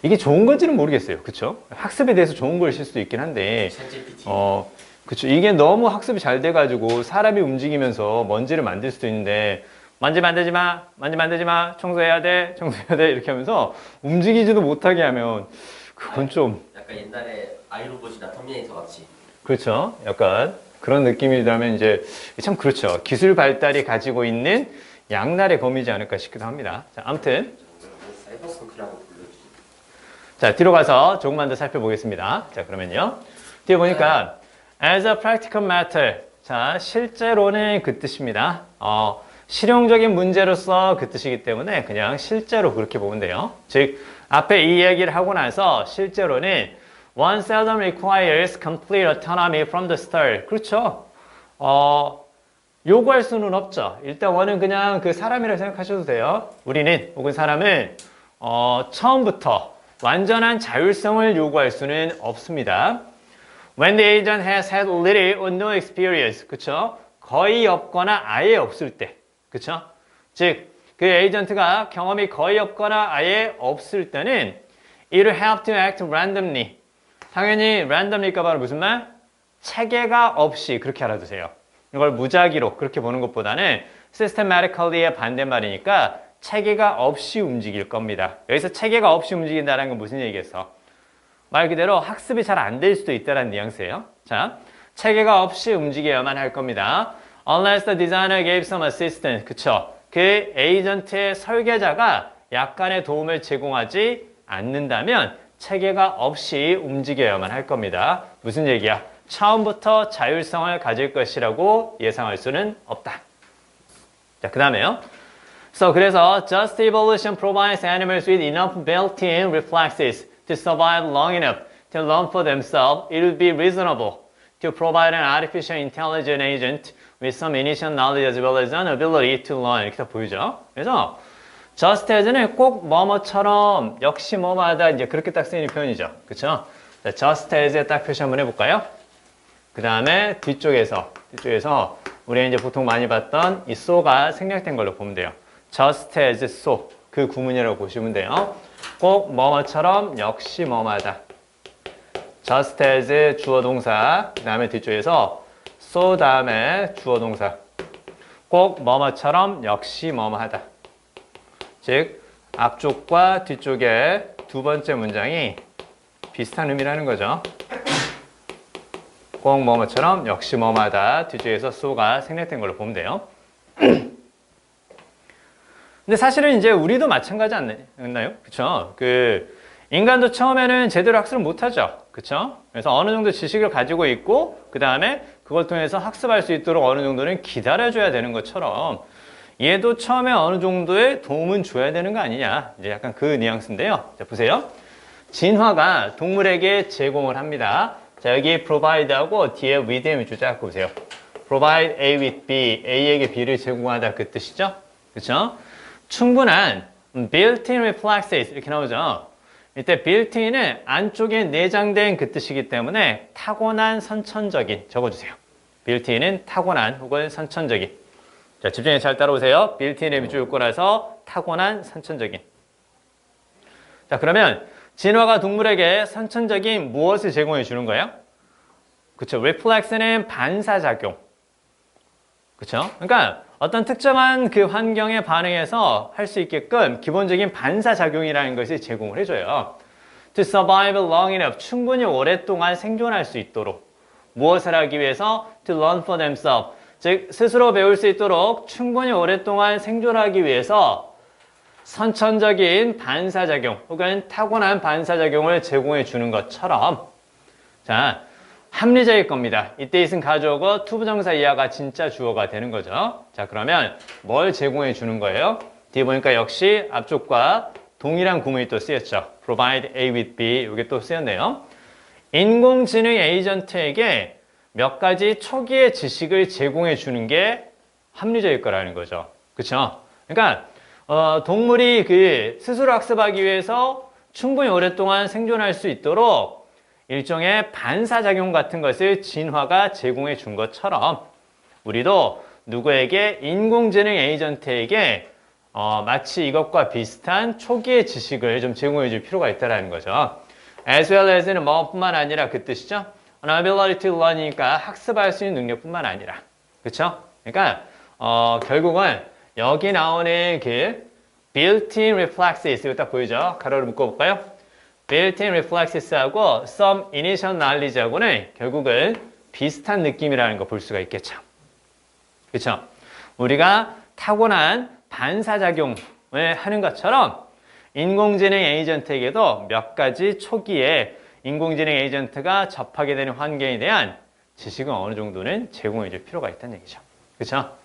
이게 좋은 건지는 모르겠어요. 그렇죠? 학습에 대해서 좋은 걸 쓸 수도 있긴 한데 챗GPT. 그렇죠. 이게 너무 학습이 잘 돼가지고 사람이 움직이면서 먼지를 만들 수도 있는데 먼지 만들지 마, 먼지 만들지 마, 청소해야 돼, 청소해야 돼 이렇게 하면서 움직이지도 못하게 하면 그건 좀 약간 옛날에 아이로봇이나 터미네이터 같이. 그렇죠. 약간 그런 느낌이라면 이제 참 그렇죠. 기술 발달이 가지고 있는 양날의 검이지 않을까 싶기도 합니다. 자, 아무튼 사이버스토크라고 불러주지. 자, 뒤로 가서 조금만 더 살펴보겠습니다. 자, 그러면요. 뒤에 보니까 as a practical matter. 자, 실제로는 그 뜻입니다. 실용적인 문제로서 그 뜻이기 때문에 그냥 실제로 그렇게 보면 돼요. 즉, 앞에 이 이야기를 하고 나서 실제로는 one seldom requires complete autonomy from the start. 그렇죠. 요구할 수는 없죠. 일단 원은 그냥 그 사람이라고 생각하셔도 돼요. 우리는 혹은 사람은 처음부터 완전한 자율성을 요구할 수는 없습니다. When the agent has had little or no experience, 그쵸? 거의 없거나 아예 없을 때, 그쵸? 즉, 그 에이전트가 경험이 거의 없거나 아예 없을 때는 it will have to act randomly. 당연히 randomly가 바로 무슨 말? 체계가 없이 그렇게 알아두세요. 이걸 무작위로 그렇게 보는 것보다는 systematically의 반대말이니까 체계가 없이 움직일 겁니다. 여기서 체계가 없이 움직인다는 건 무슨 얘기겠어? 말 그대로 학습이 잘 안 될 수도 있다는 뉘앙스예요. 자, 체계가 없이 움직여야만 할 겁니다. Unless the designer gave some assistance. 그쵸? 그 에이전트의 설계자가 약간의 도움을 제공하지 않는다면 체계가 없이 움직여야만 할 겁니다. 무슨 얘기야? 처음부터 자율성을 가질 것이라고 예상할 수는 없다. 자, 그 다음에요. 그래서 just evolution provides animals with enough built-in reflexes to survive long enough to learn for themselves. It would be reasonable to provide an artificial intelligent agent with some initial knowledge as well as an ability to learn. 이렇게 다 보이죠? 그래서 just as는 꼭 뭐뭐처럼 역시 뭐뭐하다 이제 그렇게 딱 쓰이는 표현이죠. 그렇죠? 자, just as에 딱 표시 한번 해볼까요? 그 다음에 뒤쪽에서 우리가 이제 보통 많이 봤던 이 so가 생략된 걸로 보면 돼요. just as so 그 구문이라고 보시면 돼요. 꼭 뭐뭐처럼 역시 뭐뭐하다. just as 주어 동사 그 다음에 뒤쪽에서 so 다음에 주어 동사 꼭 뭐뭐처럼 역시 뭐뭐하다. 즉 앞쪽과 뒤쪽의 두 번째 문장이 비슷한 의미라는 거죠. 꼭 뭐뭐처럼 역시 뭐뭐하다. 뒤쪽에서 so가 생략된 걸로 보면 돼요. 근데 사실은 이제 우리도 마찬가지 않나요? 그쵸? 인간도 처음에는 제대로 학습을 못하죠. 그쵸? 그래서 어느 정도 지식을 가지고 있고, 그 다음에 그걸 통해서 학습할 수 있도록 어느 정도는 기다려줘야 되는 것처럼, 얘도 처음에 어느 정도의 도움은 줘야 되는 거 아니냐. 이제 약간 그 뉘앙스인데요. 자, 보세요. 진화가 동물에게 제공을 합니다. 자, 여기 provide하고 뒤에 with을 주자. 보세요. provide A with B, A에게 B를 제공하다 그 뜻이죠. 그쵸? 충분한 built-in reflexes 이렇게 나오죠. 이때 built-in은 안쪽에 내장된 그 뜻이기 때문에 타고난 선천적인 적어주세요. built-in은 타고난 혹은 선천적인. 자, 집중해서 잘 따라오세요. built-in에 밑줄 긋고 나서 타고난 선천적인. 자, 그러면 진화가 동물에게 선천적인 무엇을 제공해 주는 거예요? 그쵸? reflex는 반사작용. 그쵸? 그러니까 어떤 특정한 그 환경에 반응해서 할 수 있게끔 기본적인 반사작용이라는 것을 제공을 해줘요. to survive long enough. 충분히 오랫동안 생존할 수 있도록. 무엇을 하기 위해서? to learn for themselves. 즉 스스로 배울 수 있도록 충분히 오랫동안 생존하기 위해서 선천적인 반사작용 혹은 타고난 반사작용을 제공해 주는 것처럼 자 합리적일 겁니다. 이때 있은 가주어고 투부정사 이하가 진짜 주어가 되는 거죠. 자 그러면 뭘 제공해 주는 거예요? 뒤에 보니까 역시 앞쪽과 동일한 구문이 또 쓰였죠. provide A with B 이게 또 쓰였네요. 인공지능 에이전트에게 몇 가지 초기의 지식을 제공해 주는 게 합리적일 거라는 거죠. 그렇죠? 그러니까 동물이 그 스스로 학습하기 위해서 충분히 오랫동안 생존할 수 있도록 일종의 반사작용 같은 것을 진화가 제공해 준 것처럼 우리도 누구에게 인공지능 에이전트에게 마치 이것과 비슷한 초기의 지식을 좀 제공해 줄 필요가 있다는 거죠. as well as는 뭐뿐만 아니라 그 뜻이죠. an ability to learn이니까 학습할 수 있는 능력뿐만 아니라 그렇죠? 그러니까 결국은 여기 나오는 그 built-in reflexes 이거 딱 보이죠? 가로를 묶어볼까요? built-in reflexes하고 some initial knowledge하고는 결국은 비슷한 느낌이라는 거 볼 수가 있겠죠. 그렇죠? 우리가 타고난 반사작용을 하는 것처럼 인공지능 에이전트에게도 몇 가지 초기에 인공지능 에이전트가 접하게 되는 환경에 대한 지식은 어느 정도는 제공해 줄 필요가 있다는 얘기죠. 그렇죠?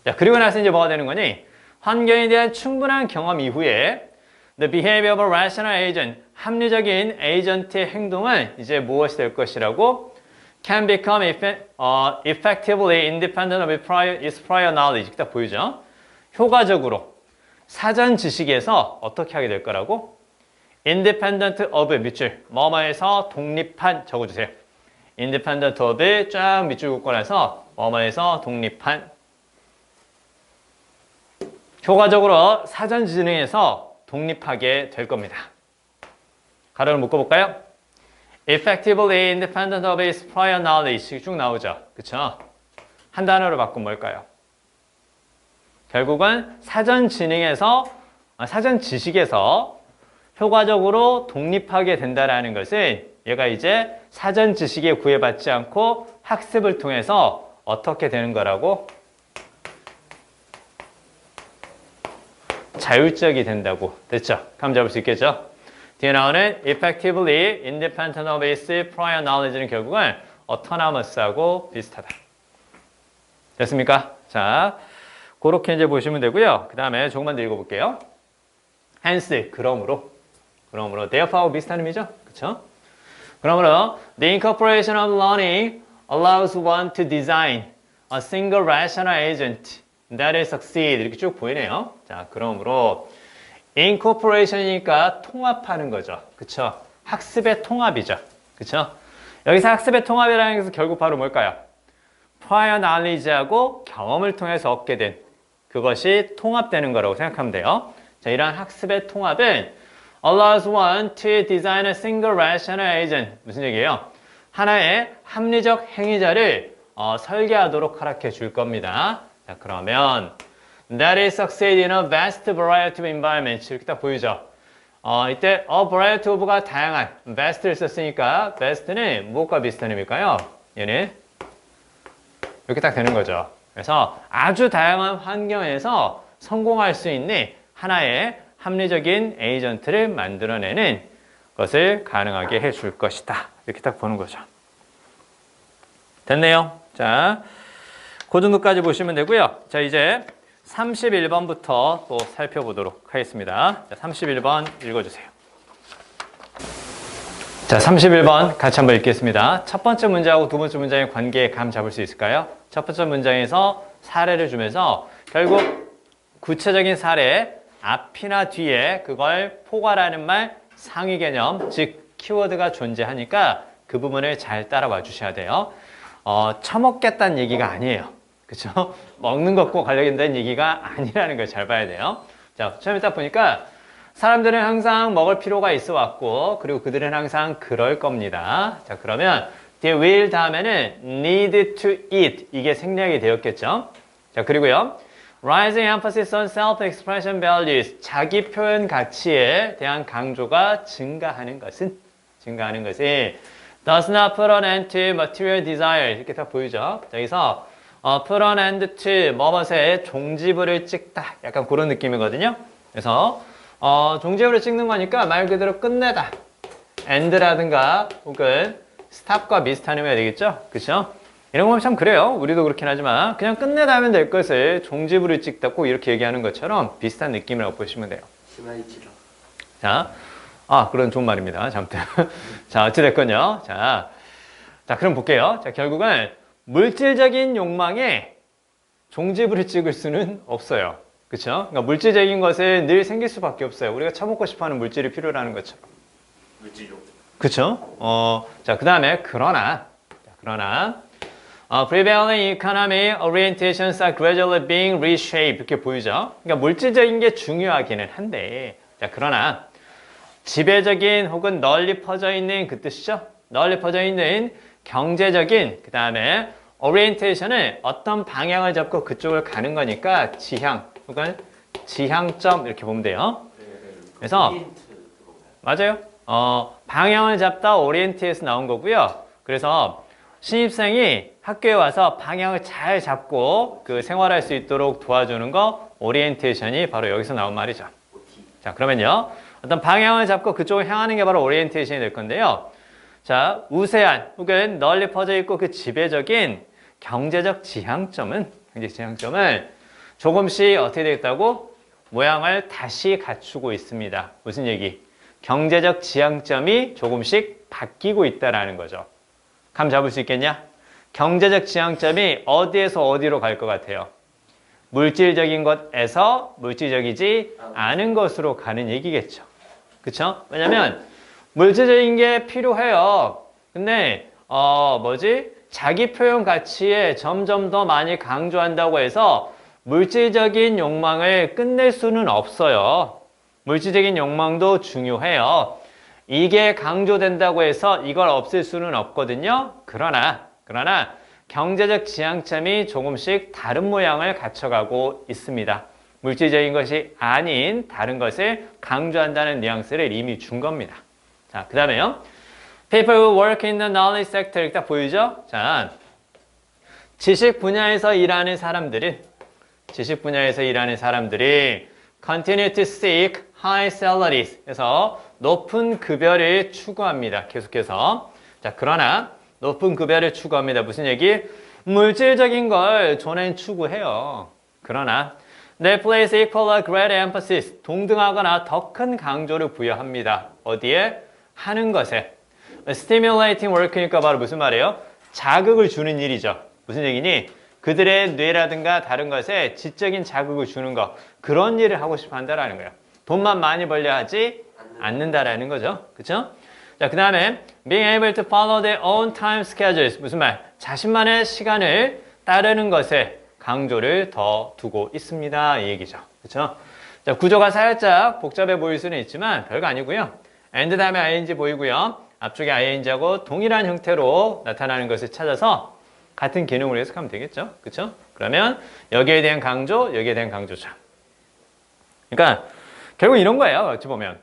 자, 그리고 나서 이제 뭐가 되는 거니? 환경에 대한 충분한 경험 이후에 the behavior of a rational agent, 합리적인 에이전트의 행동은 이제 무엇이 될 것이라고? can become effectively independent of its prior knowledge. 딱 보이죠? 효과적으로 사전 지식에서 어떻게 하게 될 거라고? independent of 밑줄 뭐뭐에서 독립한 적어주세요. independent of 쫙 밑줄 긋고 나서 뭐뭐에서 독립한 효과적으로 사전 지능에서 독립하게 될 겁니다. 가로를 묶어볼까요? effectively independent of its prior knowledge 쭉 나오죠. 그쵸? 한 단어로 바꾸면 뭘까요? 결국은 사전 지식에서 효과적으로 독립하게 된다라는 것은 얘가 이제 사전 지식에 구애받지 않고 학습을 통해서 어떻게 되는 거라고? 자율적이 된다고 됐죠? 감 잡을 수 있겠죠? 뒤에 나오는 effectively independent of its prior knowledge는 결국은 autonomous하고 비슷하다. 됐습니까? 자, 그렇게 이제 보시면 되고요. 그 다음에 조금만 더 읽어볼게요. hence, 그러므로 therefore 비슷한 의미죠? 그쵸? 그러므로 the incorporation of learning allows one to design a single rational agent that will succeed 이렇게 쭉 보이네요. 자, 그러므로 incorporation이니까 통합하는 거죠. 그쵸? 학습의 통합이죠. 그쵸? 여기서 학습의 통합이라는 것은 결국 바로 뭘까요? prior knowledge하고 경험을 통해서 얻게 된 그것이 통합되는 거라고 생각하면 돼요. 자, 이러한 학습의 통합은 allows one to design a single rational agent. 무슨 얘기예요? 하나의 합리적 행위자를 설계하도록 허락해 줄 겁니다. 자, 그러면 that is succeed in a vast variety of environments. 이렇게 딱 보이죠? 이때 a variety of가 다양한 vast를 썼으니까 vast는 무엇과 비슷한 의미일까요? 얘는 이렇게 딱 되는 거죠. 그래서 아주 다양한 환경에서 성공할 수 있는 하나의 합리적인 에이전트를 만들어내는 것을 가능하게 해줄 것이다. 이렇게 딱 보는 거죠. 됐네요. 자, 그 정도까지 보시면 되고요. 자, 이제 31번부터 또 살펴보도록 하겠습니다. 자, 31번 읽어주세요. 자, 31번 같이 한번 읽겠습니다. 첫 번째 문장하고 두 번째 문장의 관계에 감 잡을 수 있을까요? 첫 번째 문장에서 사례를 주면서 결국 구체적인 사례 앞이나 뒤에 그걸 포괄하는 말 상위 개념, 즉 키워드가 존재하니까 그 부분을 잘 따라와 주셔야 돼요. 처먹겠다는 얘기가 아니에요. 그렇죠? 먹는 것과 관련된 얘기가 아니라는 걸 잘 봐야 돼요. 자, 처음에 딱 보니까 사람들은 항상 먹을 필요가 있어 왔고 그리고 그들은 항상 그럴 겁니다. 자, 그러면 뒤에 will 다음에는 need to eat 이게 생략이 되었겠죠. 자, 그리고요. rising emphasis on self-expression values 자기 표현 가치에 대한 강조가 증가하는 것은 증가하는 것이 does not put an end to material desire 이렇게 딱 보이죠. 여기서 put an end to 뭐뭐에 종지부를 찍다 약간 그런 느낌이거든요. 그래서 종지부를 찍는 거니까 말 그대로 끝내다 end라든가 혹은 stop과 비슷한 의미가 되겠죠. 그렇죠? 이런 건 참 그래요. 우리도 그렇긴 하지만 그냥 끝내다 하면 될 것을 종지부를 찍다 꼭 이렇게 얘기하는 것처럼 비슷한 느낌이라고 보시면 돼요. 심할지라. 자, 그런 좋은 말입니다. 잠깐. 자, 어찌됐건요. 자, 그럼 볼게요. 자, 결국은 물질적인 욕망에 종지부를 찍을 수는 없어요. 그쵸? 그러니까 물질적인 것은 늘 생길 수밖에 없어요. 우리가 처먹고 싶어 하는 물질이 필요라는 것처럼. 물질용. 그쵸? 자, 그 다음에, 그러나, prevailing economy orientations are gradually being reshaped. 이렇게 보이죠? 그러니까 물질적인 게 중요하기는 한데, 자, 그러나, 지배적인 혹은 널리 퍼져 있는 그 뜻이죠? 널리 퍼져 있는 경제적인, 그 다음에, orientation은 어떤 방향을 잡고 그쪽을 가는 거니까 지향 혹은 지향점 이렇게 보면 돼요. 그래서, 맞아요. 방향을 잡다 오리엔트에서 나온 거고요. 그래서 신입생이 학교에 와서 방향을 잘 잡고 그 생활할 수 있도록 도와주는 거 오리엔테이션이 바로 여기서 나온 말이죠. 자, 그러면요. 어떤 방향을 잡고 그쪽을 향하는 게 바로 오리엔테이션이 될 건데요. 자, 우세한 혹은 널리 퍼져 있고 그 지배적인 경제적 지향점은 조금씩 어떻게 되겠다고? 모양을 다시 갖추고 있습니다. 무슨 얘기? 경제적 지향점이 조금씩 바뀌고 있다라는 거죠. 감 잡을 수 있겠냐? 경제적 지향점이 어디에서 어디로 갈 것 같아요? 물질적인 것에서 물질적이지 않은 것으로 가는 얘기겠죠. 그쵸? 왜냐면 물질적인 게 필요해요. 근데 자기 표현 가치에 점점 더 많이 강조한다고 해서 물질적인 욕망을 끝낼 수는 없어요. 물질적인 욕망도 중요해요. 이게 강조된다고 해서 이걸 없앨 수는 없거든요. 그러나 경제적 지향점이 조금씩 다른 모양을 갖춰가고 있습니다. 물질적인 것이 아닌 다른 것을 강조한다는 뉘앙스를 이미 준 겁니다. 자, 그 다음에요. People who work in the knowledge sector 딱 보이죠? 자, 지식 분야에서 일하는 사람들이 continue to seek high salaries. 그래서 높은 급여를 추구합니다. 계속해서. 자, 그러나 높은 급여를 추구합니다. 무슨 얘기? 물질적인 걸 전엔 추구해요. 그러나 they place equal or great emphasis. 동등하거나 더 큰 강조를 부여합니다. 어디에? 하는 것에. stimulating work니까 바로 무슨 말이에요? 자극을 주는 일이죠. 무슨 얘기니? 그들의 뇌라든가 다른 것에 지적인 자극을 주는 것. 그런 일을 하고 싶어 한다라는 거예요. 돈만 많이 벌려 하지 않는다라는 거죠. 그쵸? 자, 그 다음에 being able to follow their own time schedules. 무슨 말? 자신만의 시간을 따르는 것에 강조를 더 두고 있습니다. 이 얘기죠. 그쵸? 자, 구조가 살짝 복잡해 보일 수는 있지만 별거 아니고요. and 다음에 ing 보이고요. 앞쪽에 ing하고 동일한 형태로 나타나는 것을 찾아서 같은 기능으로 해석하면 되겠죠. 그쵸? 그러면 여기에 대한 강조, 여기에 대한 강조죠. 그러니까 결국 이런 거예요. 어찌 보면.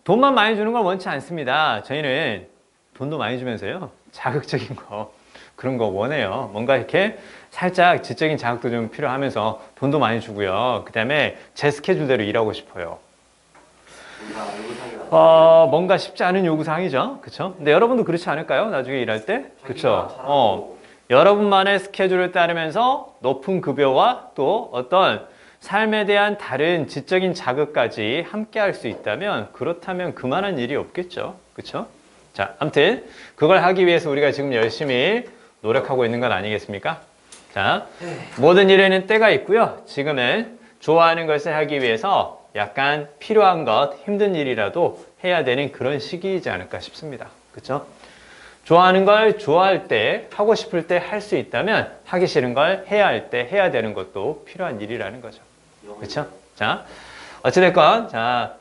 돈만 많이 주는 걸 원치 않습니다. 저희는 돈도 많이 주면서요. 자극적인 거, 그런 거 원해요. 뭔가 이렇게 살짝 지적인 자극도 좀 필요하면서 돈도 많이 주고요. 그 다음에 제 스케줄대로 일하고 싶어요. 뭔가 쉽지 않은 요구사항이죠. 그쵸? 근데 여러분도 그렇지 않을까요? 나중에 일할 때? 그쵸? 여러분만의 스케줄을 따르면서 높은 급여와 또 어떤 삶에 대한 다른 지적인 자극까지 함께 할 수 있다면 그렇다면 그만한 일이 없겠죠. 그쵸? 자, 아무튼 그걸 하기 위해서 우리가 지금 열심히 노력하고 있는 건 아니겠습니까? 자, 모든 일에는 때가 있고요. 지금은 좋아하는 것을 하기 위해서 약간 필요한 것, 힘든 일이라도 해야 되는 그런 시기이지 않을까 싶습니다. 그쵸? 좋아하는 걸 좋아할 때, 하고 싶을 때 할 수 있다면 하기 싫은 걸 해야 할 때 해야 되는 것도 필요한 일이라는 거죠. 그쵸? 자, 어찌됐건, 자,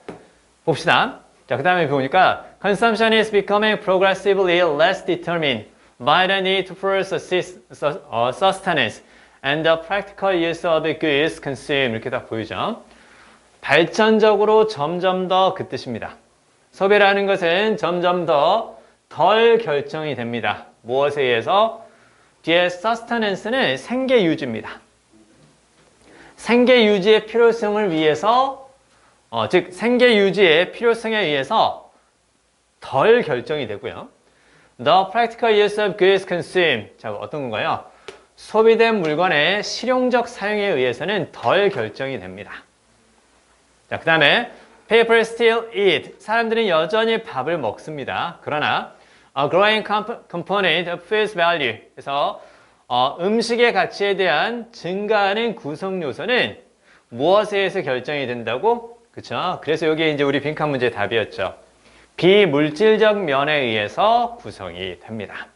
봅시다. 자, 그 다음에 보니까 consumption is becoming progressively less determined by the need for sustenance and the practical use of goods consumed. 이렇게 딱 보이죠? 발전적으로 점점 더 그 뜻입니다. 소비라는 것은 점점 더 덜 결정이 됩니다. 무엇에 의해서? 뒤에 sustenance는 생계 유지입니다. 생계 유지의 필요성을 위해서, 즉 생계 유지의 필요성에 의해서 덜 결정이 되고요. The practical use of goods consumed. 자, 어떤 건가요? 소비된 물건의 실용적 사용에 의해서는 덜 결정이 됩니다. 자, 그 다음에 people still eat. 사람들은 여전히 밥을 먹습니다. 그러나 a growing component of food's value. 그래서 음식의 가치에 대한 증가하는 구성 요소는 무엇에 의해서 결정이 된다고? 그쵸? 그래서 여기 이제 우리 빈칸 문제의 답이었죠. 비물질적 면에 의해서 구성이 됩니다.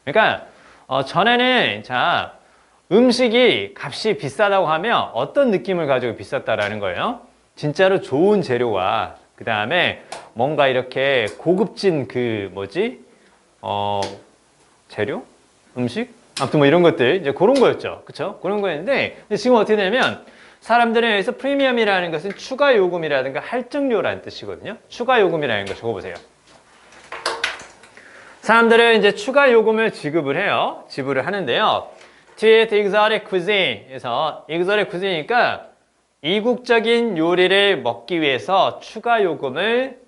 그러니까 전에는 자 음식이 값이 비싸다고 하면 어떤 느낌을 가지고 비쌌다라는 거예요. 진짜로 좋은 재료와 그 다음에 뭔가 이렇게 고급진 그 뭐지? 재료? 음식? 아무튼 뭐 이런 것들 이제 그런 거였죠. 그쵸? 그런 거였는데 근데 지금 어떻게 되냐면 사람들에 의해서 프리미엄이라는 것은 추가 요금이라든가 할증료라는 뜻이거든요. 추가 요금이라는 거 적어보세요. 사람들은 이제 추가 요금을 지급을 해요. 지불을 하는데요. To eat exotic cuisine에서 exotic cuisine이니까 이국적인 요리를 먹기 위해서 추가 요금을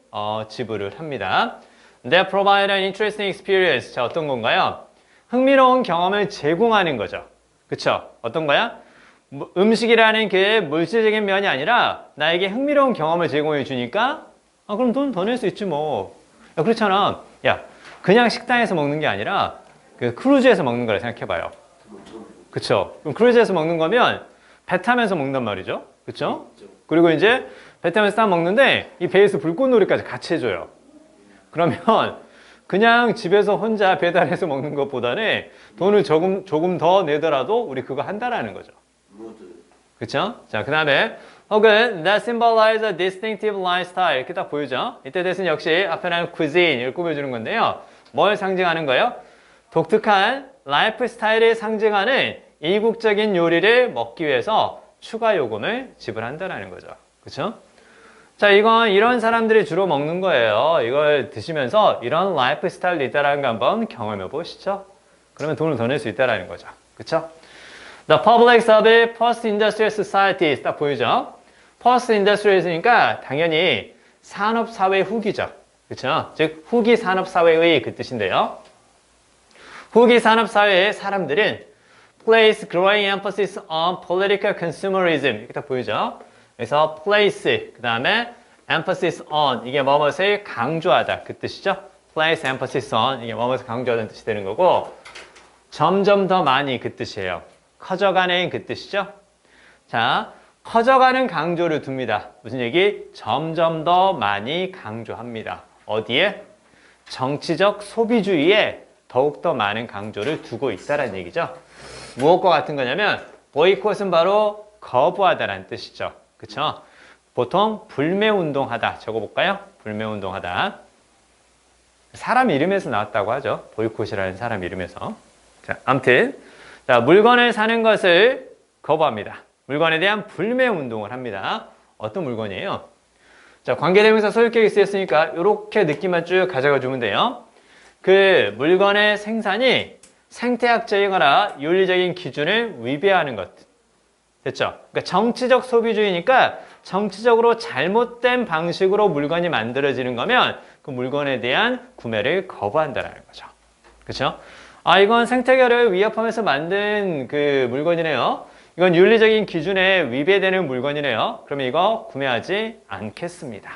지불을 합니다. That provide an interesting experience. 자, 어떤 건가요? 흥미로운 경험을 제공하는 거죠. 그쵸? 어떤 거야? 음식이라는 게 물질적인 면이 아니라 나에게 흥미로운 경험을 제공해 주니까 그럼 돈 더 낼 수 있지 뭐. 야, 그렇잖아. 야, 그냥 식당에서 먹는 게 아니라 그 크루즈에서 먹는 거라 생각해 봐요. 그쵸? 그럼 크루즈에서 먹는 거면 배 타면서 먹는단 말이죠. 그쵸? 그리고 이제 배 타면서 딱 먹는데 이 배에서 불꽃놀이까지 같이 해줘요. 그러면 그냥 집에서 혼자 배달해서 먹는 것보다는 돈을 조금 더 내더라도 우리 그거 한다라는 거죠. 그쵸? 자, 그 다음에 혹은 that symbolize a distinctive lifestyle 이렇게 딱 보이죠? 이때 대신 역시 앞에 나는 cuisine을 꾸며주는 건데요. 뭘 상징하는 거예요? 독특한 라이프 스타일을 상징하는 이국적인 요리를 먹기 위해서 추가 요금을 지불한다라는 거죠. 그쵸? 자, 이건 이런 사람들이 주로 먹는 거예요. 이걸 드시면서 이런 라이프 스타일이 있다는 거 한번 경험해 보시죠. 그러면 돈을 더 낼 수 있다는 거죠. 그쵸? The public of post-industrial societies 딱 보이죠? post-industrial이니까 당연히 산업사회 후기죠. 그쵸? 즉 후기 산업사회의 그 뜻인데요. 후기 산업사회의 사람들은 place growing emphasis on political consumerism 이렇게 딱 보이죠? 그래서 place 그 다음에 emphasis on 이게 뭐뭇을 강조하다 그 뜻이죠. place emphasis on 이게 뭐뭇을 강조하다는 뜻이 되는 거고 점점 더 많이 그 뜻이에요. 커져가는 그 뜻이죠. 자, 커져가는 강조를 둡니다. 무슨 얘기? 점점 더 많이 강조합니다. 어디에? 정치적 소비주의에 더욱더 많은 강조를 두고 있다는 얘기죠. 무엇과 같은 거냐면 보이콧은 바로 거부하다라는 뜻이죠. 그쵸? 보통 불매운동하다 적어볼까요? 불매운동하다. 사람 이름에서 나왔다고 하죠. 보이콧이라는 사람 이름에서. 자, 아무튼 자, 물건을 사는 것을 거부합니다. 물건에 대한 불매운동을 합니다. 어떤 물건이에요? 자, 관계대명사 소유격이 쓰였으니까 이렇게 느낌만 쭉 가져가 주면 돼요. 그 물건의 생산이 생태학적이거나 윤리적인 기준을 위배하는 것. 됐죠? 그러니까 정치적 소비주의니까 정치적으로 잘못된 방식으로 물건이 만들어지는 거면 그 물건에 대한 구매를 거부한다는 거죠. 그렇죠? 이건 생태계를 위협하면서 만든 그 물건이네요. 이건 윤리적인 기준에 위배되는 물건이네요. 그러면 이거 구매하지 않겠습니다.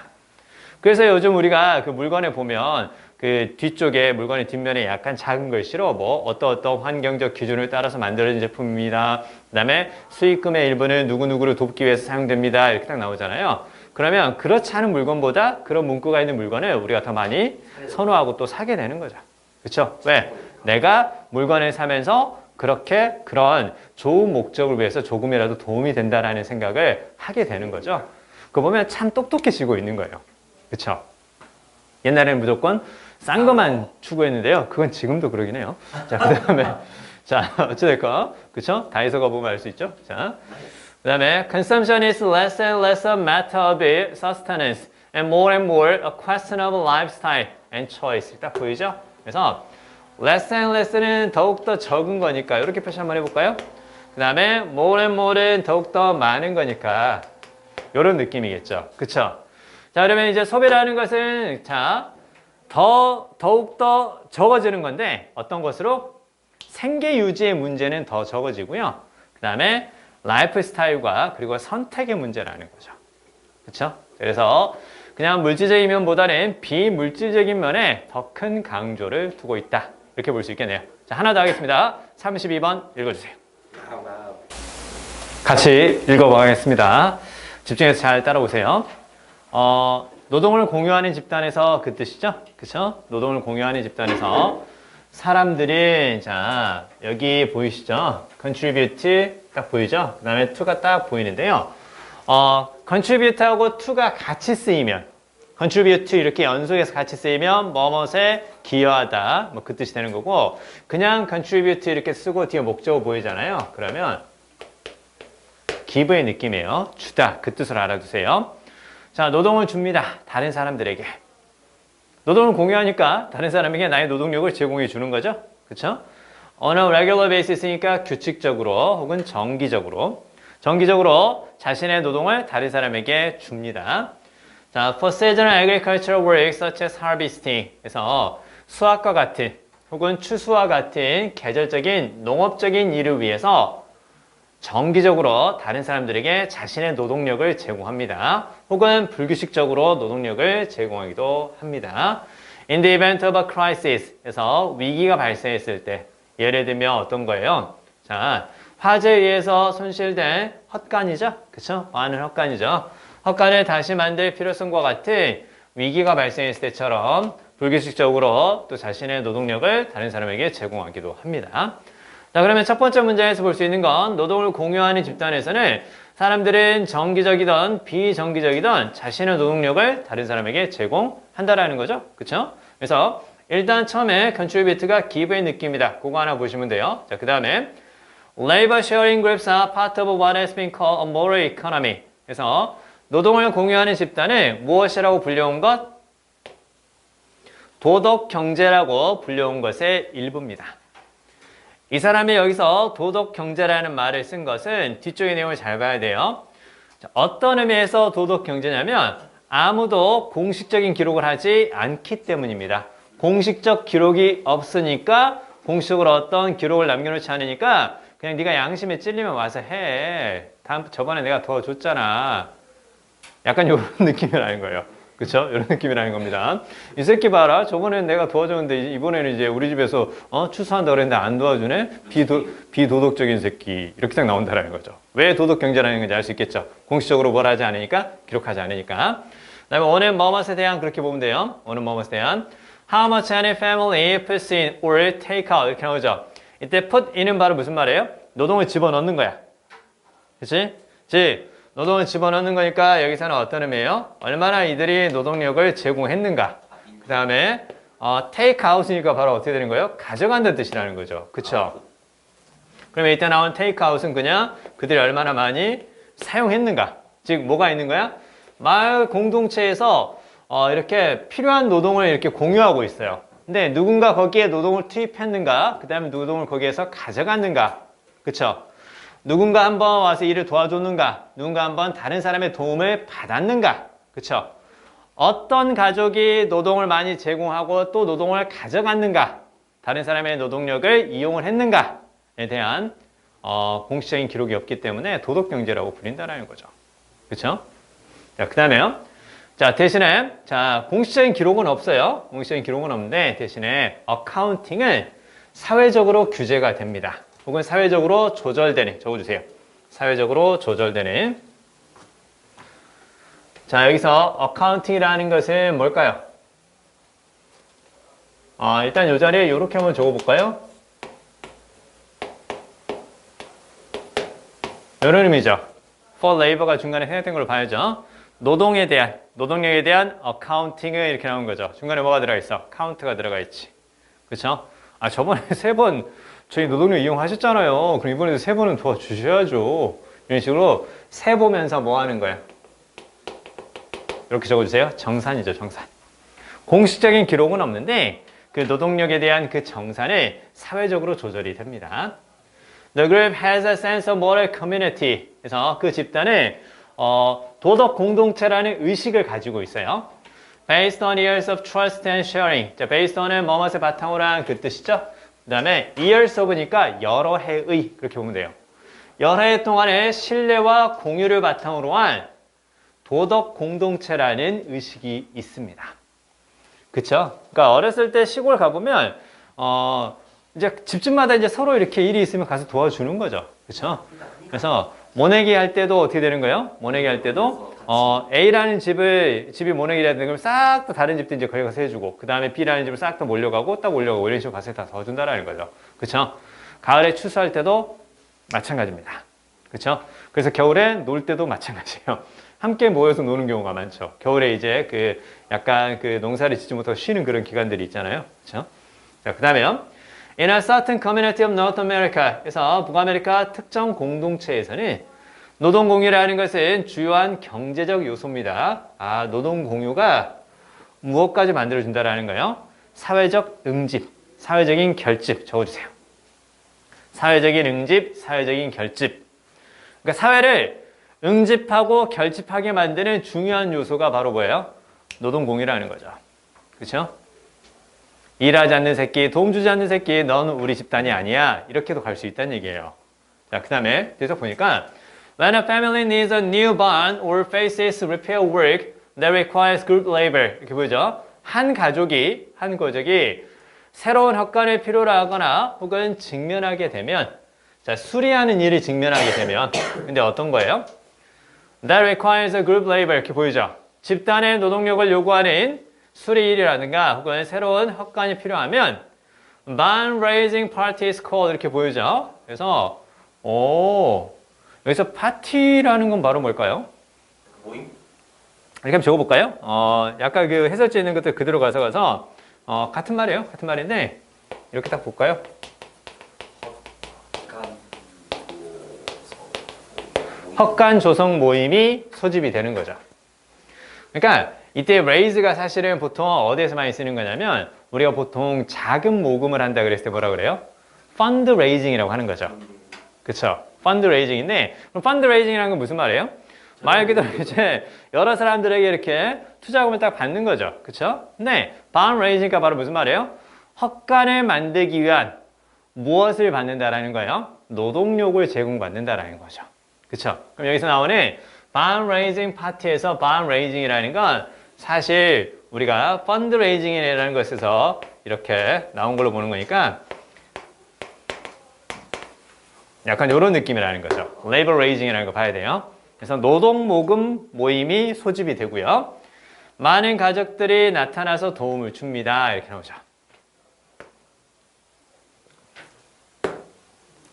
그래서 요즘 우리가 그 물건에 보면 그 뒤쪽에 물건의 뒷면에 약간 작은 글씨로 뭐 어떤 환경적 기준을 따라서 만들어진 제품입니다. 그 다음에 수익금의 일부는 누구누구를 돕기 위해서 사용됩니다. 이렇게 딱 나오잖아요. 그러면 그렇지 않은 물건보다 그런 문구가 있는 물건을 우리가 더 많이 선호하고 또 사게 되는 거죠. 그렇죠? 왜? 내가 물건을 사면서 그런 좋은 목적을 위해서 조금이라도 도움이 된다라는 생각을 하게 되는 거죠. 그거 보면 참 똑똑해지고 있는 거예요. 그렇죠? 옛날에는 무조건 싼 것만 추구했는데요. 그건 지금도 그러긴 해요. 자, 그 다음에, 자, 어찌됐건, 그쵸? 다이소 가보면 알 수 있죠? 자, 그 다음에, consumption is less and less a matter of sustenance. and more a question of lifestyle and choice. 딱 보이죠? 그래서 less and less는 더욱더 적은 거니까 이렇게 표시 한번 해볼까요? 그 다음에 more and more는 더욱더 많은 거니까 이런 느낌이겠죠. 그쵸? 자, 그러면 이제 소비라는 것은 자, 더욱더 적어지는 건데 어떤 것으로? 생계 유지의 문제는 더 적어지고요. 그 다음에 라이프 스타일과 그리고 선택의 문제라는 거죠. 그쵸? 그래서 그냥 물질적인 면보다는 비물질적인 면에 더 큰 강조를 두고 있다. 이렇게 볼 수 있겠네요. 자, 하나 더 하겠습니다. 32번 읽어주세요. 같이 읽어보겠습니다. 집중해서 잘 따라오세요. 노동을 공유하는 집단에서 그 뜻이죠? 그쵸? 노동을 공유하는 집단에서 사람들이 자 여기 보이시죠? contribute 딱 보이죠? 그 다음에 to가 딱 보이는데요. contribute하고 to가 같이 쓰이면 contribute 이렇게 연속해서 같이 쓰이면 뭐뭇에 기여하다 뭐 그 뜻이 되는 거고 그냥 contribute 이렇게 쓰고 뒤에 목적어 보이잖아요. 그러면 give의 느낌이에요. 주다 그 뜻을 알아두세요. 자, 노동을 줍니다. 다른 사람들에게. 노동을 공유하니까 다른 사람에게 나의 노동력을 제공해 주는 거죠. 그쵸? On a regular basis니까 규칙적으로 혹은 정기적으로 자신의 노동을 다른 사람에게 줍니다. 자, for seasonal agricultural work such as harvesting 그래서 수확과 같은 혹은 추수와 같은 계절적인 농업적인 일을 위해서 정기적으로 다른 사람들에게 자신의 노동력을 제공합니다. 혹은 불규칙적으로 노동력을 제공하기도 합니다. In the event of a crisis, 그래서 위기가 발생했을 때 예를 들면 어떤 거예요? 자, 화재에 의해서 손실된 헛간이죠? 그쵸? 많은 헛간이죠. 헛간을 다시 만들 필요성과 같은 위기가 발생했을 때처럼 불규칙적으로 또 자신의 노동력을 다른 사람에게 제공하기도 합니다. 자, 그러면 첫 번째 문제에서 볼 수 있는 건 노동을 공유하는 집단에서는 사람들은 정기적이든 비정기적이든 자신의 노동력을 다른 사람에게 제공한다라는 거죠. 그쵸? 그래서 일단 처음에 contribute가 give의 느낌이다. 그거 하나 보시면 돼요. 자, 그 다음에 labor sharing groups are part of what has been called a moral economy. 그래서 노동을 공유하는 집단을 무엇이라고 불려온 것? 도덕 경제라고 불려온 것의 일부입니다. 이 사람이 여기서 도덕 경제라는 말을 쓴 것은 뒤쪽의 내용을 잘 봐야 돼요. 어떤 의미에서 도덕 경제냐면 아무도 공식적인 기록을 하지 않기 때문입니다. 공식적 기록이 없으니까 공식적으로 어떤 기록을 남겨놓지 않으니까 그냥 네가 양심에 찔리면 와서 해. 저번에 내가 도와줬잖아. 약간 이런 느낌이라는 거예요. 그쵸? 이런 느낌이라는 겁니다. 이 새끼 봐라. 저번에는 내가 도와줬는데 이번에는 이제 우리 집에서 추수한다 그랬는데 안 도와주네? 비도덕적인 새끼. 이렇게 딱 나온다는 거죠. 왜 도덕 경제라는 건지 알 수 있겠죠. 공식적으로 뭘 하지 않으니까, 기록하지 않으니까. 그 다음에 오는 뭐뭇에 대한 그렇게 보면 돼요. 오는 뭐뭇에 대한 How much any family puts in or take out 이렇게 나오죠. 이때 put in은 바로 무슨 말이에요? 노동을 집어넣는 거야. 그치? 노동을 집어넣는 거니까 여기서는 어떤 의미예요? 얼마나 이들이 노동력을 제공했는가. 그 다음에 take out이니까 바로 어떻게 되는 거예요? 가져간다는 뜻이라는 거죠. 그쵸? 그러면 이때 나온 take out은 그냥 그들이 얼마나 많이 사용했는가. 즉 뭐가 있는 거야? 마을 공동체에서 이렇게 필요한 노동을 이렇게 공유하고 있어요. 근데 누군가 거기에 노동을 투입했는가? 그 다음에 노동을 거기에서 가져갔는가? 그쵸? 누군가 한번 와서 일을 도와줬는가? 누군가 한번 다른 사람의 도움을 받았는가? 그쵸? 어떤 가족이 노동을 많이 제공하고 또 노동을 가져갔는가? 다른 사람의 노동력을 이용을 했는가에 대한 공식적인 기록이 없기 때문에 도덕경제라고 불린다는 거죠. 그쵸? 자, 그 다음에요. 자, 대신에, 공식적인 기록은 없어요. 공식적인 기록은 없는데, 대신에 어카운팅은 사회적으로 규제가 됩니다. 혹은 사회적으로 조절되는, 적어주세요. 사회적으로 조절되는. 자, 여기서 어카운팅이라는 것은 뭘까요? 일단 이 자리에 이렇게 한번 적어볼까요? 이런 의미죠. for labor가 중간에 생략된 걸 봐야죠. 노동력에 대한 어카운팅을 이렇게 나온 거죠. 중간에 뭐가 들어가 있어? 카운트가 들어가 있지. 그쵸? 저번에 3번 저희 노동력 이용하셨잖아요. 그럼 이번에도 3번은 도와주셔야죠. 이런 식으로 세보면서 뭐 하는 거야? 이렇게 적어주세요. 정산이죠, 정산. 공식적인 기록은 없는데 그 노동력에 대한 그 정산을 사회적으로 조절이 됩니다. The group has a sense of moral community. 그래서 그 집단은 도덕 공동체라는 의식을 가지고 있어요. Based on years of trust and sharing. 자, based on은 뭐뭇을 바탕으로 한 그 뜻이죠. 그 다음에 years of니까 여러 해의 그렇게 보면 돼요. 여러 해 동안의 신뢰와 공유를 바탕으로 한 도덕 공동체라는 의식이 있습니다. 그쵸? 그러니까 어렸을 때 시골 가보면 이제 집집마다 이제 서로 이렇게 일이 있으면 가서 도와주는 거죠. 그쵸? 그래서 모내기 할 때도 어떻게 되는 거예요? 모내기 할 때도 A라는 집이 모내기를 해야 되는 걸 싹 다 다른 집도 이제 거기 가서 해주고 그 다음에 B라는 집을 싹 다 몰려가고 딱 몰려가고 이런 식으로 가서 다 도와준다라는 거죠. 그쵸? 가을에 추수할 때도 마찬가지입니다. 그쵸? 그래서 겨울에 놀 때도 마찬가지예요. 함께 모여서 노는 경우가 많죠. 겨울에 이제 그 약간 그 농사를 짓지 못하고 쉬는 그런 기간들이 있잖아요. 그쵸? 자, 그 다음에요. In a certain community of North America. 그래서 북아메리카 특정 공동체에서는 노동 공유라는 것은 주요한 경제적 요소입니다. 노동 공유가 무엇까지 만들어준다라는 거예요? 사회적 응집, 사회적인 결집 적어주세요. 사회적인 응집, 사회적인 결집. 그러니까 사회를 응집하고 결집하게 만드는 중요한 요소가 바로 뭐예요? 노동 공유라는 거죠. 그렇죠? 일하지 않는 새끼, 도움 주지 않는 새끼, 너는 우리 집단이 아니야. 이렇게도 갈 수 있다는 얘기예요. 자, 그 다음에 뒤에서 보니까 When a family needs a new barn or faces repair work that requires group labor. 이렇게 보이죠? 한 가족이 새로운 헛간을 필요로 하거나 혹은 직면하게 되면 자, 수리하는 일을 직면하게 되면 근데 어떤 거예요? That requires a group labor. 이렇게 보이죠? 집단의 노동력을 요구하는 수리 일이라든가 혹은 새로운 헛간이 필요하면 barn raising party is called. 이렇게 보이죠? 그래서 여기서 파티라는 건 바로 뭘까요? 모임? 이렇게 한번 적어볼까요? 약간 그 해설지에 있는 것들 그대로 가서 같은 말이에요. 같은 말인데 이렇게 딱 볼까요? 헛간 조성 모임이 소집이 되는 거죠. 그러니까 이때 raise가 사실은 보통 어디에서 많이 쓰는 거냐면 우리가 보통 자금 모금을 한다 그랬을 때 뭐라 그래요? fundraising이라고 하는 거죠. 그쵸? fundraising인데 그럼 fundraising이라는 건 무슨 말이에요? 말 그대로 이제 여러 사람들에게 이렇게 투자금을 딱 받는 거죠. 그쵸? 근데 barn raising가 바로 무슨 말이에요? 헛간을 만들기 위한 무엇을 받는다라는 거예요? 노동력을 제공받는다라는 거죠. 그쵸? 그럼 여기서 나오는 barn raising party에서 barn raising이라는 건 사실 우리가 fundraising이라는 것에서 이렇게 나온 걸로 보는 거니까 약간 이런 느낌이라는 거죠. labor raising이라는 거 봐야 돼요. 그래서 노동 모금 모임이 소집이 되고요. 많은 가족들이 나타나서 도움을 줍니다. 이렇게 나오죠.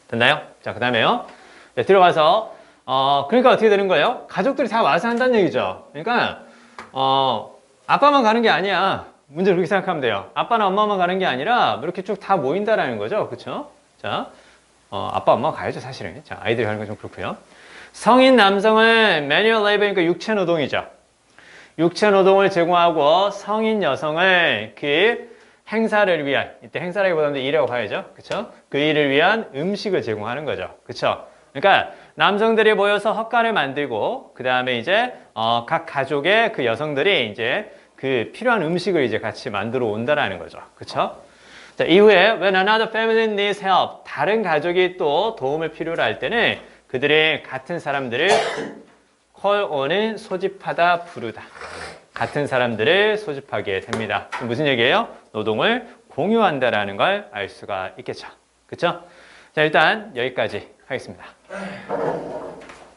됐나요? 자, 그 다음에요. 네, 들어가서 그러니까 어떻게 되는 거예요? 가족들이 다 와서 한다는 얘기죠. 그러니까 아빠만 가는 게 아니야. 문제를 그렇게 생각하면 돼요. 아빠나 엄마만 가는 게 아니라 이렇게 쭉 다 모인다라는 거죠. 그렇죠? 자, 아빠 엄마가 가야죠, 사실은. 자, 아이들이 가는 건 좀 그렇고요. 성인 남성은 manual labor니까 육체 노동이죠. 육체 노동을 제공하고 성인 여성을 그 행사를 위한, 이때 행사라기보다는 일이라고 봐야죠. 그렇죠? 그 일을 위한 음식을 제공하는 거죠. 그렇죠? 그러니까 남성들이 모여서 헛간을 만들고 그 다음에 이제 각 가족의 그 여성들이 이제 그 필요한 음식을 이제 같이 만들어 온다라는 거죠. 그렇죠? 자, 이후에 when another family needs help, 다른 가족이 또 도움을 필요로 할 때는 그들이 같은 사람들을 call on은 소집하다, 부르다. 같은 사람들을 소집하게 됩니다. 무슨 얘기예요? 노동을 공유한다라는 걸 알 수가 있겠죠. 그렇죠? 자, 일단 여기까지 하겠습니다.